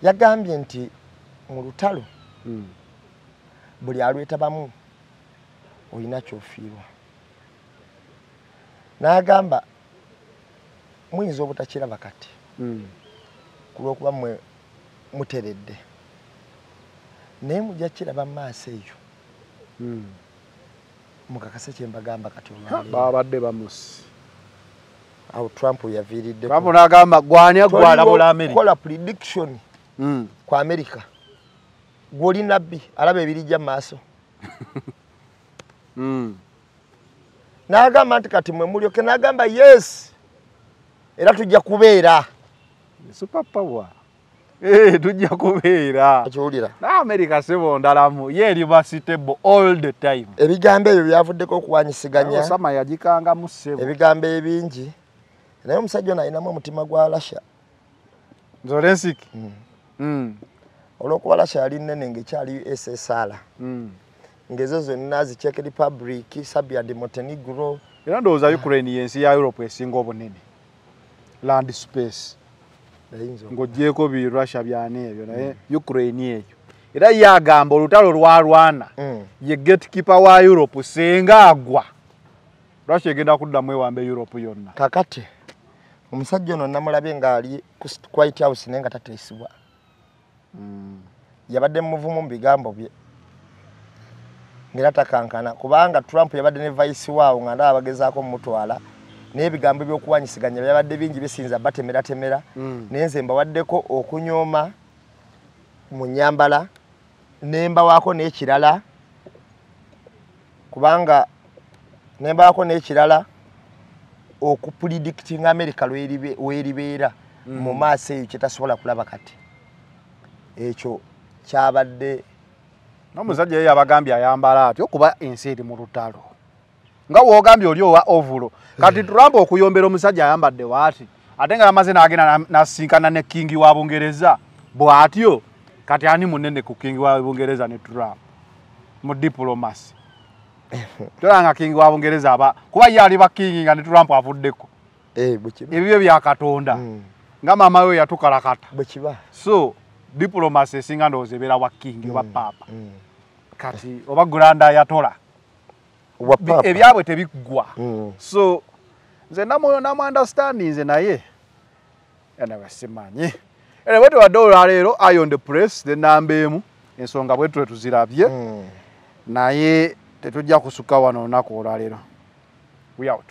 yagambye nti mu lutalo buli alwetabamu olina kyofiirwa n'agamba muyinza obutakiraba kati ku lw'okuba mmwe muteredde naye mujja kiraba mu maaso eyo mukakase kye mbagamba kati babadde bamusi awo Trump yaviiridde Trump n'agamba gwani agwalabula America kola prediction kwa America gwoli nabbi alaba ebirijja mu maaso n'agamba nti kati mwe mulyoke n'agamba yes era tujja kubeera super power tujja kubeera akiwulira n'America sebo ndalamu ye eri stable all the time ebigambo ebyo byavuddeko okuwanyisiganya Osama yagikanga mu sebo ebigambo ebingi naye omusajja ono alinamu omutima gwa Russia Zelensky olw'okuba Russia yali nnene ng'ekyali USSR ng'ezo zonna zi Czech Republic, Serbia de Montenegro, Era ndowooza Ukraine yensi ya Europe esinga obunene. Land space. Ng'ogyeko bi Russia byane ebyo naye Ukraine eyo. Era yagamba olutalo lwalwana. Ye gatekeeper wa Europe senga agwa. Russia egenda kuddamu ewambe Europe yonna. Kakati omusajja ono namulabye ng'ali ku White House nenga tateesibwa. Yabadde muvumu mu bigambo bye. Ngera takankana kubanga Trump yabadde ne vice waawo nga ndaba bagezaako mutwala n'ebigambo by'okuwanyisiganya byabadde bingi bisinza batemera nenze mbawaddeko okunyooma mu nyambala nemba waako n'ekirala kubanga nemba waako n'ekirala okupredicting America weribeera mu maaso eyo kyetasobola kulaba kati ekyo kyabadde n'omusajja ye yabagambye ayambala atyo kuba ensi eri mu lutalo nga woogambye oli owa ovulo kati Trump okuyombera omusajja ayambadde waati ate nga yamaze n'agenda n'asinkana ne kingi wa Bungereza bw'atyo kati ani munene ku kingi wa Bungereza ne Trump mu diplomacy tolanga kingi wa Bungereza aba kuba ye ali ba kingi nga ne Trump avuddeko ebyo bya Katonda nga mama we yatukalakata bwekiba so diplomacy esinga ndowooza ebeera wa kingi oba papa kati oba gulanda yatola ebyabwe tebiggwa so nze namu understanding nze naye basimanyi era bwe tuwadde olwaleero Iron the Press the namba emu ensonga bwe tuwe tuzirabye naye tetujja kusuka wano olunaku olwaleero we out